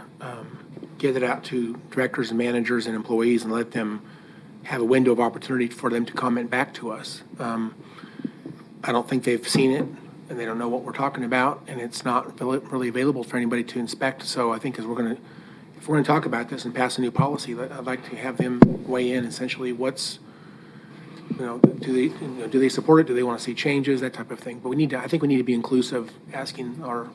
get it out to directors and managers and employees and let them have a window of opportunity for them to comment back to us. I don't think they've seen it, and they don't know what we're talking about, and it's not really available for anybody to inspect. So I think if we're going to talk about this and pass a new policy, I'd like to have them weigh in essentially what's, do they support it? Do they want to see changes? That type of thing. But I think we need to be inclusive, asking our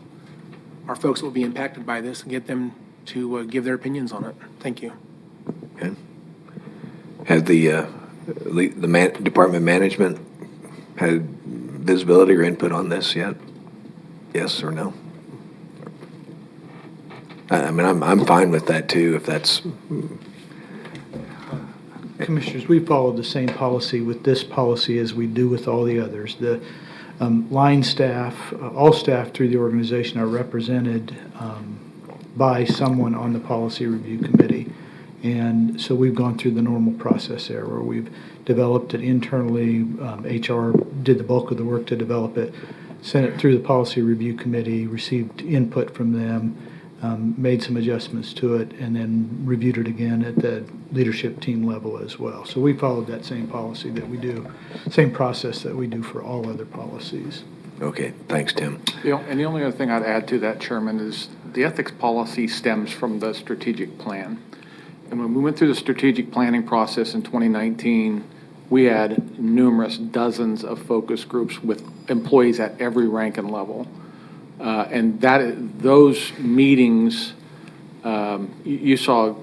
folks that will be impacted by this and get them to give their opinions on it. Thank you. Okay. Has the department management had visibility or input on this yet? Yes or no? I'm fine with that too, if that's. Commissioners, we followed the same policy with this policy as we do with all the others. The line staff, all staff through the organization are represented by someone on the policy review committee. And so we've gone through the normal process there where we've developed it internally. HR did the bulk of the work to develop it, sent it through the policy review committee, received input from them, made some adjustments to it, and then reviewed it again at the leadership team level as well. So we followed that same policy that we do, same process that we do for all other policies. Okay, thanks, Tim. And the only other thing I'd add to that, Chairman, is the ethics policy stems from the strategic plan. And when we went through the strategic planning process in 2019, we had numerous dozens of focus groups with employees at every rank and level. And those meetings, you saw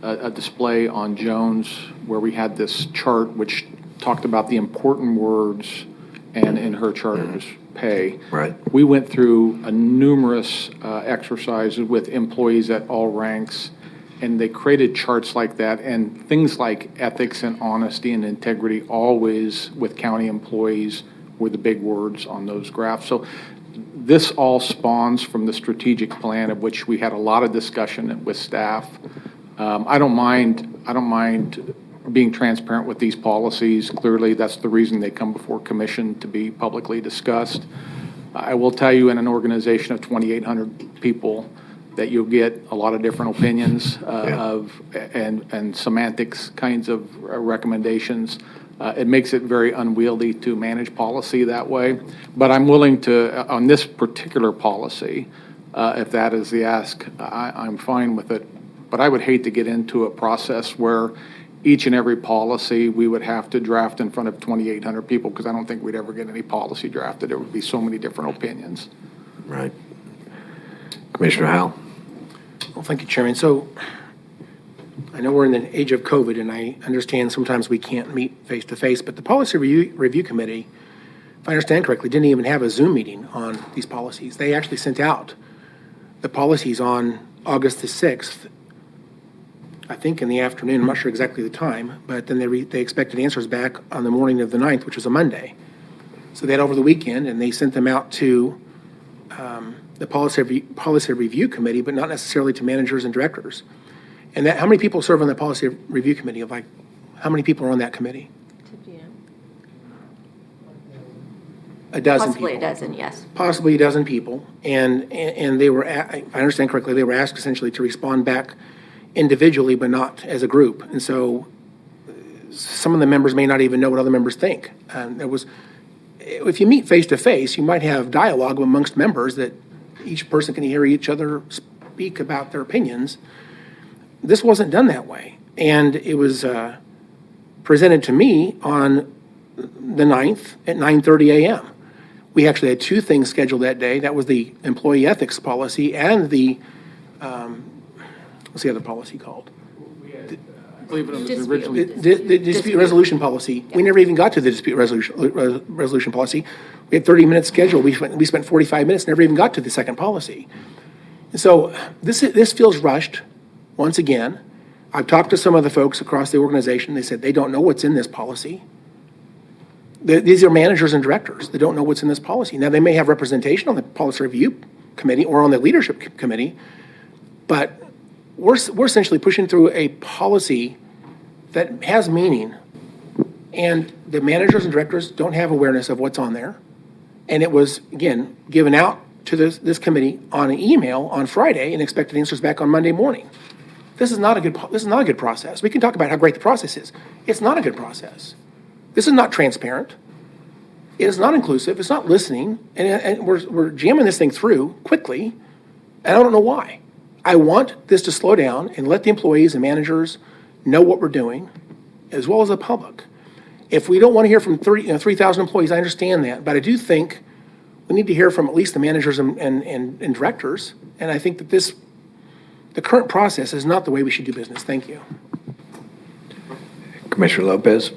a display on Jones where we had this chart which talked about the important words, and in her chart it was pay. Right. We went through numerous exercises with employees at all ranks, and they created charts like that, and things like ethics and honesty and integrity always with county employees were the big words on those graphs. So this all spawns from the strategic plan, of which we had a lot of discussion with staff. I don't mind being transparent with these policies. Clearly, that's the reason they come before commission, to be publicly discussed. I will tell you, in an organization of 2,800 people, that you'll get a lot of different opinions and semantics kinds of recommendations. It makes it very unwieldy to manage policy that way. But I'm willing to, on this particular policy, if that is the ask, I'm fine with it. But I would hate to get into a process where each and every policy we would have to draft in front of 2,800 people, because I don't think we'd ever get any policy drafted. There would be so many different opinions. Right. Commissioner Howell. Well, thank you, Chairman. So I know we're in the age of COVID, and I understand sometimes we can't meet face-to-face, but the Policy Review Committee, if I understand correctly, didn't even have a Zoom meeting on these policies. They actually sent out the policies on August the 6th, I think in the afternoon. I'm not sure exactly the time, but then they expected answers back on the morning of the 9th, which was a Monday. So they had over the weekend, and they sent them out to the Policy Review Committee, but not necessarily to managers and directors. And how many people serve on the policy review committee? Like, how many people are on that committee? A dozen people. Possibly a dozen, yes. Possibly a dozen people. And they were, if I understand correctly, they were asked essentially to respond back individually, but not as a group. And so some of the members may not even know what other members think. And if you meet face to face, you might have dialogue amongst members that each person can hear each other speak about their opinions. This wasn't done that way. And it was presented to me on the 9th at 9:30 a.m. We actually had two things scheduled that day. That was the employee ethics policy and the, what's the other policy called? I believe it was originally. The dispute resolution policy. We never even got to the dispute resolution policy. We had 30 minutes scheduled. We spent 45 minutes, never even got to the second policy. And so this feels rushed once again. I've talked to some of the folks across the organization. They said they don't know what's in this policy. These are managers and directors that don't know what's in this policy. Now, they may have representation on the policy review committee or on the leadership committee, but we're essentially pushing through a policy that has meaning, and the managers and directors don't have awareness of what's on there. And it was, again, given out to this committee on an email on Friday and expected answers back on Monday morning. This is not a good process. We can talk about how great the process is. It's not a good process. This is not transparent. It is not inclusive. It's not listening. And we're jamming this thing through quickly, and I don't know why. I want this to slow down and let the employees and managers know what we're doing, as well as the public. If we don't want to hear from 3,000 employees, I understand that, but I do think we need to hear from at least the managers and directors, and I think that the current process is not the way we should do business. Thank you. Commissioner Lopez?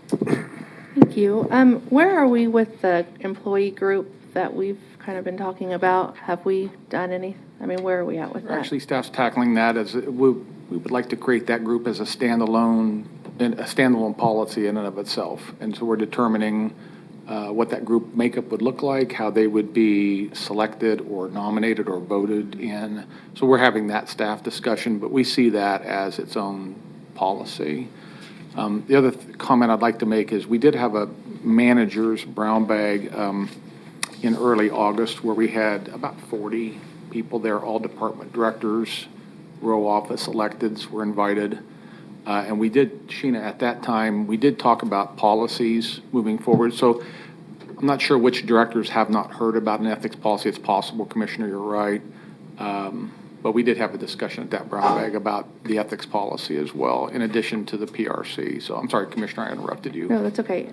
Thank you. Where are we with the employee group that we've kind of been talking about? Have we done any? I mean, where are we at with that? Actually, staff's tackling that as, we would like to create that group as a standalone policy in and of itself. And so we're determining what that group makeup would look like, how they would be selected or nominated or voted in. So we're having that staff discussion, but we see that as its own policy. The other comment I'd like to make is we did have a manager's brown bag in early August where we had about 40 people there, all department directors, row office electeds were invited. And we did, Sheena, at that time, we did talk about policies moving forward. So I'm not sure which directors have not heard about an ethics policy. It's possible, Commissioner, you're right. But we did have a discussion at that brown bag about the ethics policy as well, in addition to the PRC. So I'm sorry, Commissioner, I interrupted you. No, that's okay.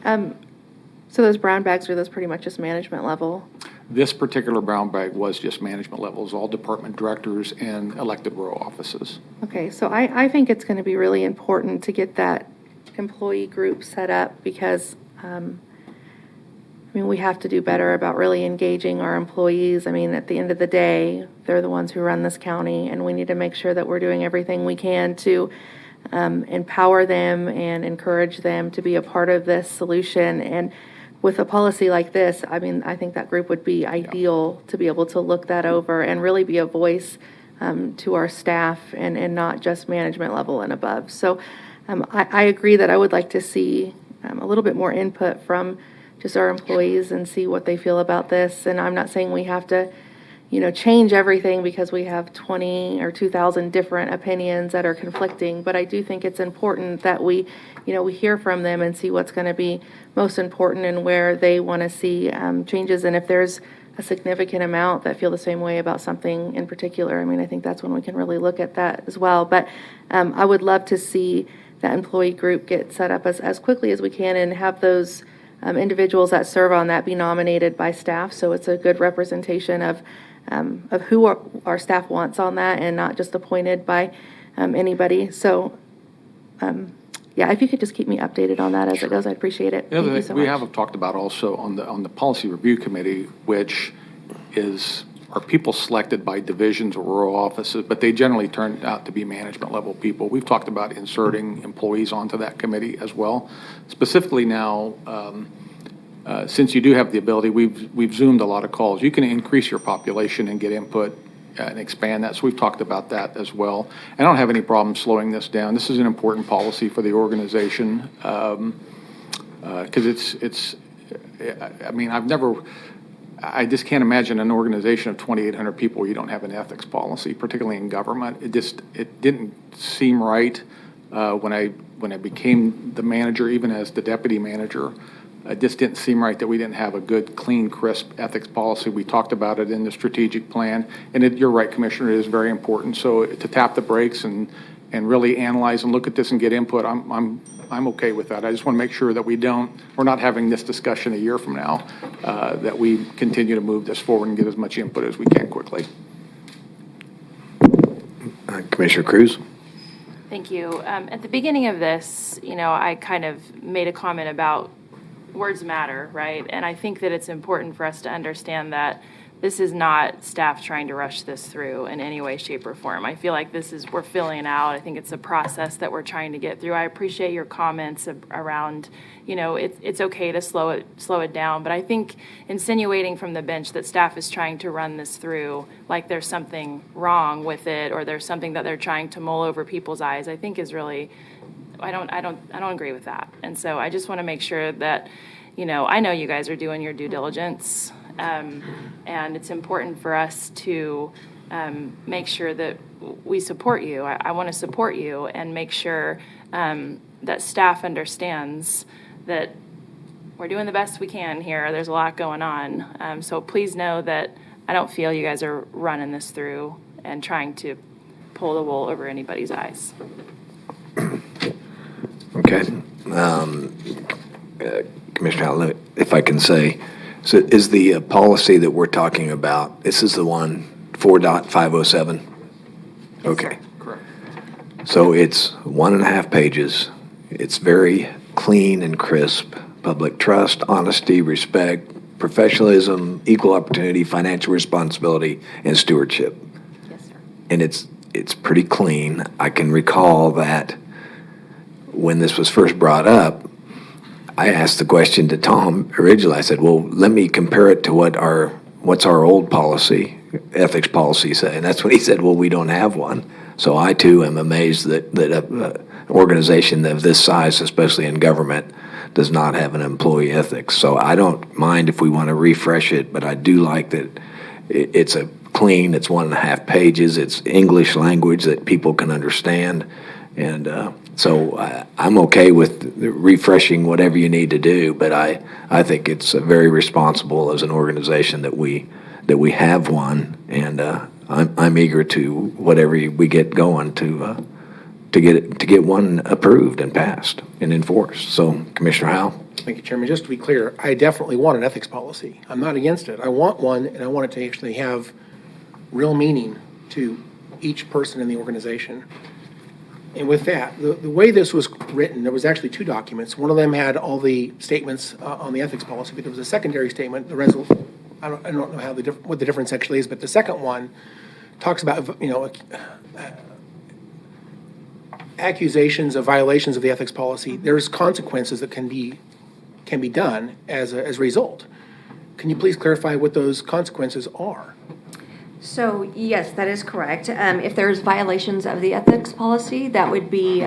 So those brown bags, are those pretty much just management level? This particular brown bag was just management levels, all department directors and elected row offices. Okay, so I think it's going to be really important to get that employee group set up because, we have to do better about really engaging our employees. At the end of the day, they're the ones who run this county, and we need to make sure that we're doing everything we can to empower them and encourage them to be a part of this solution. And with a policy like this, I think that group would be ideal to be able to look that over and really be a voice to our staff and not just management level and above. So I agree that I would like to see a little bit more input from just our employees and see what they feel about this. And I'm not saying we have to, change everything because we have 20 or 2,000 different opinions that are conflicting. But I do think it's important that we hear from them and see what's going to be most important and where they want to see changes. And if there's a significant amount that feel the same way about something in particular, I think that's when we can really look at that as well. But I would love to see that employee group get set up as quickly as we can and have those individuals that serve on that be nominated by staff, so it's a good representation of who our staff wants on that and not just appointed by anybody. So, if you could just keep me updated on that as it goes, I'd appreciate it. Thank you so much. We have talked about also on the policy review committee, which are people selected by divisions or rural offices, but they generally turn out to be management level people. We've talked about inserting employees onto that committee as well. Specifically now, since you do have the ability, we've Zoomed a lot of calls. You can increase your population and get input and expand that. So we've talked about that as well. I don't have any problem slowing this down. This is an important policy for the organization because I mean, I just can't imagine an organization of 2,800 people where you don't have an ethics policy, particularly in government. It didn't seem right when I became the manager, even as the deputy manager. It just didn't seem right that we didn't have a good, clean, crisp ethics policy. We talked about it in the strategic plan, and you're right, Commissioner, it is very important. So to tap the brakes and really analyze and look at this and get input, I'm okay with that. I just want to make sure that we're not having this discussion a year from now, that we continue to move this forward and get as much input as we can quickly. Commissioner Cruz? Thank you. At the beginning of this, I kind of made a comment about words matter, right? And I think that it's important for us to understand that this is not staff trying to rush this through in any way, shape, or form. I feel like we're filling it out. I think it's a process that we're trying to get through. I appreciate your comments around, it's okay to slow it down. But I think insinuating from the bench that staff is trying to run this through like there's something wrong with it or there's something that they're trying to mull over people's eyes, I think is really, I don't agree with that. And so I just want to make sure that, I know you guys are doing your due diligence. And it's important for us to make sure that we support you. I want to support you and make sure that staff understands that we're doing the best we can here. There's a lot going on. So please know that I don't feel you guys are running this through and trying to pull the wool over anybody's eyes. Okay. Commissioner Howell, if I can say, so is the policy that we're talking about, this is the one 4.507? Okay. Correct. So it's 1.5 pages. It's very clean and crisp. Public trust, honesty, respect, professionalism, equal opportunity, financial responsibility, and stewardship. Yes, sir. And it's pretty clean. I can recall that when this was first brought up, I asked the question to Tom originally. I said, well, let me compare it to what's our old policy, ethics policy say? And that's when he said, well, we don't have one. So I too am amazed that an organization of this size, especially in government, does not have an employee ethics. So I don't mind if we want to refresh it, but I do like that it's a clean, it's 1.5 pages, it's English language that people can understand. And so I'm okay with refreshing whatever you need to do, but I think it's very responsible as an organization that we have one, and I'm eager to whatever we get going to get one approved and passed and enforced. So, Commissioner Howell. Thank you, Chairman. Just to be clear, I definitely want an ethics policy. I'm not against it. I want one, and I want it to actually have real meaning to each person in the organization. And with that, the way this was written, there was actually 2 documents. One of them had all the statements on the ethics policy, but there was a secondary statement. I don't know how what the difference actually is, but the second one talks about accusations of violations of the ethics policy. There's consequences that can be done as a result. Can you please clarify what those consequences are? So, yes, that is correct. If there's violations of the ethics policy, that would be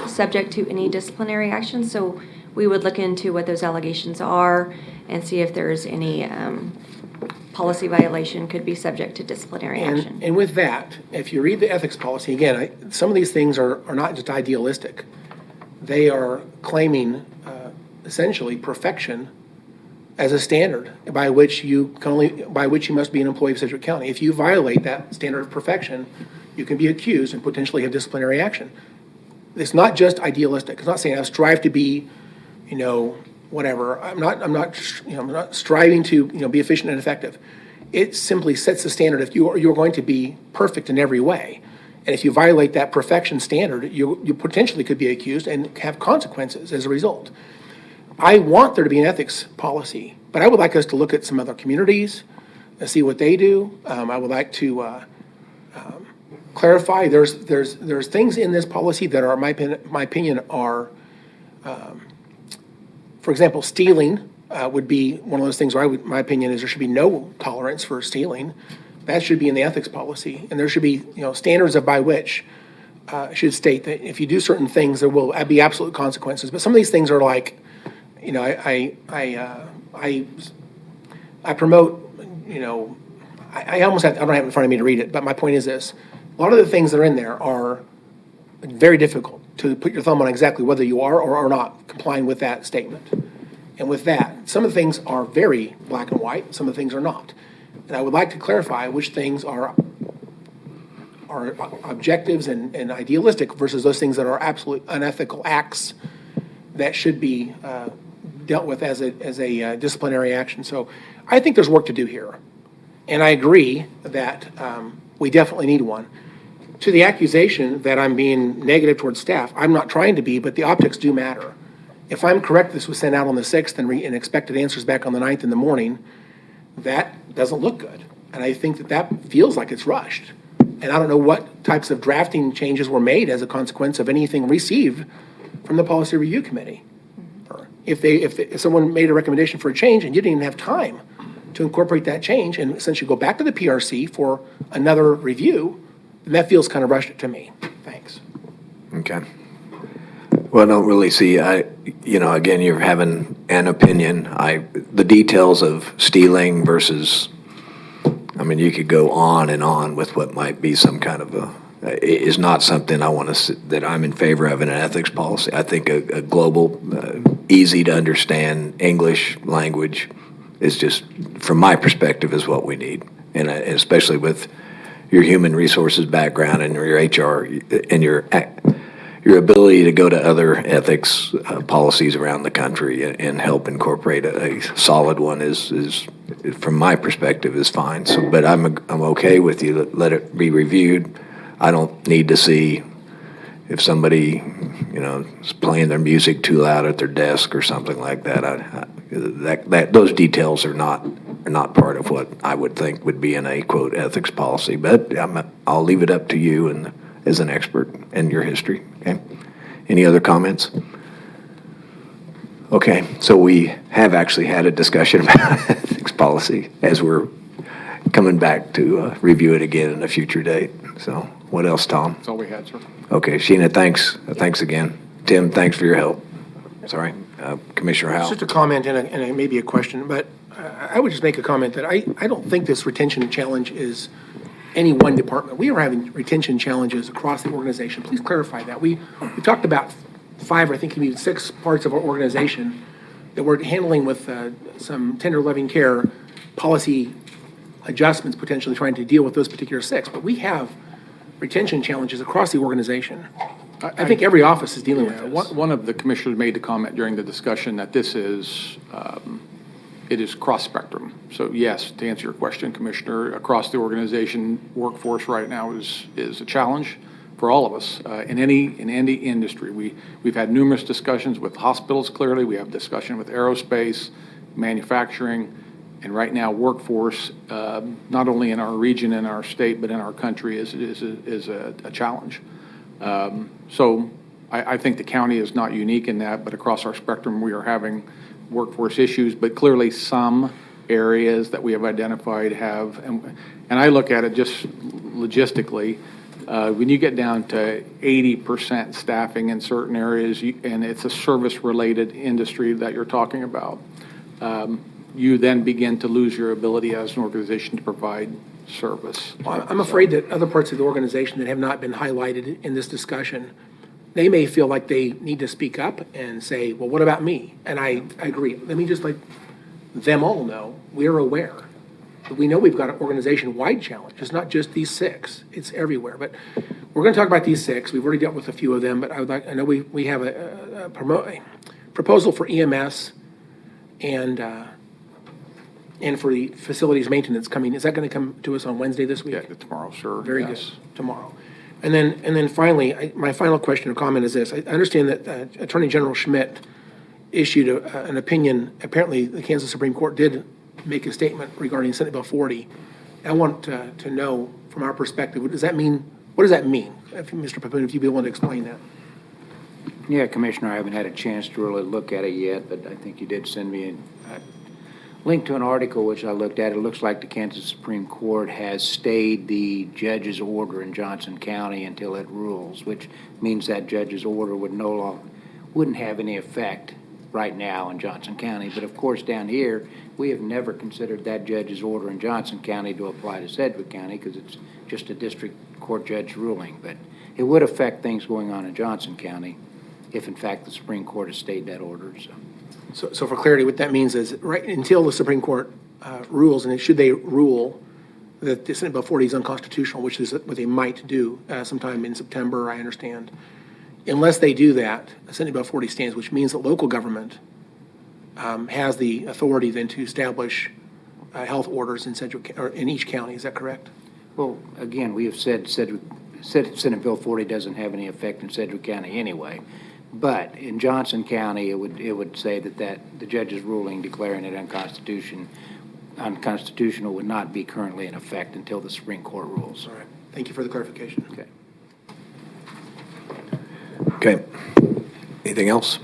subject to any disciplinary action. So we would look into what those allegations are and see if there's any policy violation could be subject to disciplinary action. And with that, if you read the ethics policy, again, some of these things are not just idealistic. They are claiming essentially perfection as a standard by which you must be an employee of Sedgwick County. If you violate that standard of perfection, you can be accused and potentially have disciplinary action. It's not just idealistic. It's not saying I strive to be, whatever. I'm not striving to, be efficient and effective. It simply sets the standard. If you're going to be perfect in every way, and if you violate that perfection standard, you potentially could be accused and have consequences as a result. I want there to be an ethics policy, but I would like us to look at some other communities and see what they do. I would like to clarify. There's things in this policy that are, my opinion, are, for example, stealing would be one of those things where my opinion is there should be no tolerance for stealing. that should be in the ethics policy, and there should be, standards of by which should state that if you do certain things, there will be absolute consequences. But some of these things are like, I promote, I don't have it in front of me to read it, but my point is this. A lot of the things that are in there are very difficult to put your thumb on exactly whether you are or are not complying with that statement. And with that, some of the things are very black and white, some of the things are not. And I would like to clarify which things are objectives and idealistic versus those things that are absolute unethical acts that should be dealt with as a disciplinary action. So I think there's work to do here. And I agree that we definitely need one. To the accusation that I'm being negative towards staff, I'm not trying to be, but the optics do matter. If I'm correct, this was sent out on the 6th and expected answers back on the 9th in the morning, that doesn't look good. And I think that feels like it's rushed. And I don't know what types of drafting changes were made as a consequence of anything received from the Policy Review Committee. Or if someone made a recommendation for a change and you didn't even have time to incorporate that change and essentially go back to the PRC for another review, then that feels kind of rushed to me. Thanks. Okay. Well, I don't really see, again, you're having an opinion. The details of stealing versus, you could go on and on with what might be some kind of is not something that I'm in favor of in an ethics policy. I think a global, easy to understand English language is just, from my perspective, is what we need. And especially with your human resources background and your HR and your ability to go to other ethics policies around the country and help incorporate a solid one is from my perspective is fine. So, but I'm okay with you. Let it be reviewed. I don't need to see if somebody is playing their music too loud at their desk or something like that. Those details are not part of what I would think would be in a quote ethics policy. But I'll leave it up to you and as an expert in your history. Okay. Any other comments? Okay. So we have actually had a discussion about ethics policy as we're coming back to review it again in a future date. So what else, Tom? That's all we had, sir. Okay. Sheena, thanks. Thanks again. Tim, thanks for your help. Sorry. Commissioner Howell. Just a comment and maybe a question, but I would just make a comment that I don't think this retention challenge is any one department. We are having retention challenges across the organization. Please clarify that. We talked about 5, or I think even 6 parts of our organization that we're handling with some tender loving care policy adjustments, potentially trying to deal with those particular 6. But we have retention challenges across the organization. I think every office is dealing with this. One of the commissioners made the comment during the discussion that this is, it is cross-spectrum. So yes, to answer your question, Commissioner, across the organization, workforce right now is a challenge for all of us in any industry. We've had numerous discussions with hospitals, clearly. We have discussion with aerospace, manufacturing, and right now workforce, not only in our region and our state, but in our country is a challenge. So I think the county is not unique in that, but across our spectrum, we are having workforce issues, but clearly some areas that we have identified have, and I look at it just logistically, when you get down to 80% staffing in certain areas, and it's a service-related industry that you're talking about, you then begin to lose your ability as an organization to provide service. Well, I'm afraid that other parts of the organization that have not been highlighted in this discussion, they may feel like they need to speak up and say, well, what about me? And I agree. Let me just let them all know we're aware. We know we've got an organization-wide challenge. It's not just these 6. It's everywhere. But we're going to talk about these 6. We've already dealt with a few of them, but I know we have a proposal for EMS and for the facilities maintenance coming. Is that going to come to us on Wednesday this week? Yeah, tomorrow, sir. Very good. Tomorrow. And then finally, my final question or comment is this. I understand that Attorney General Schmidt issued an opinion. Apparently, the Kansas Supreme Court did make a statement regarding Senate Bill 40. I want to know, from our perspective, what does that mean? Mr. Papoon, if you'd be willing to explain that. Yeah, Commissioner, I haven't had a chance to really look at it yet, but I think you did send me linked to an article which I looked at. It looks like the Kansas Supreme Court has stayed the judge's order in Johnson County until it rules, which means that judge's order wouldn't have any effect right now in Johnson County. But of course, down here, we have never considered that judge's order in Johnson County to apply to Sedgwick County because it's just a district court judge ruling. But it would affect things going on in Johnson County if, in fact, the Supreme Court has stayed that order. So for clarity, what that means is, right until the Supreme Court rules, and should they rule that the Senate Bill 40 is unconstitutional, which is what they might do sometime in September, I understand. Unless they do that, Senate Bill 40 stands, which means that local government has the authority then to establish health orders in Sedgwick, or in each county. Is that correct? Well, again, we have said Senate Bill 40 doesn't have any effect in Sedgwick County anyway. But in Johnson County, it would say that the judge's ruling declaring it unconstitutional would not be currently in effect until the Supreme Court rules. All right. Thank you for the clarification. Okay. Okay. Anything else?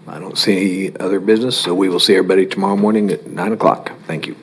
I don't see any other business, so we will see everybody tomorrow morning at 9 o'clock. Thank you.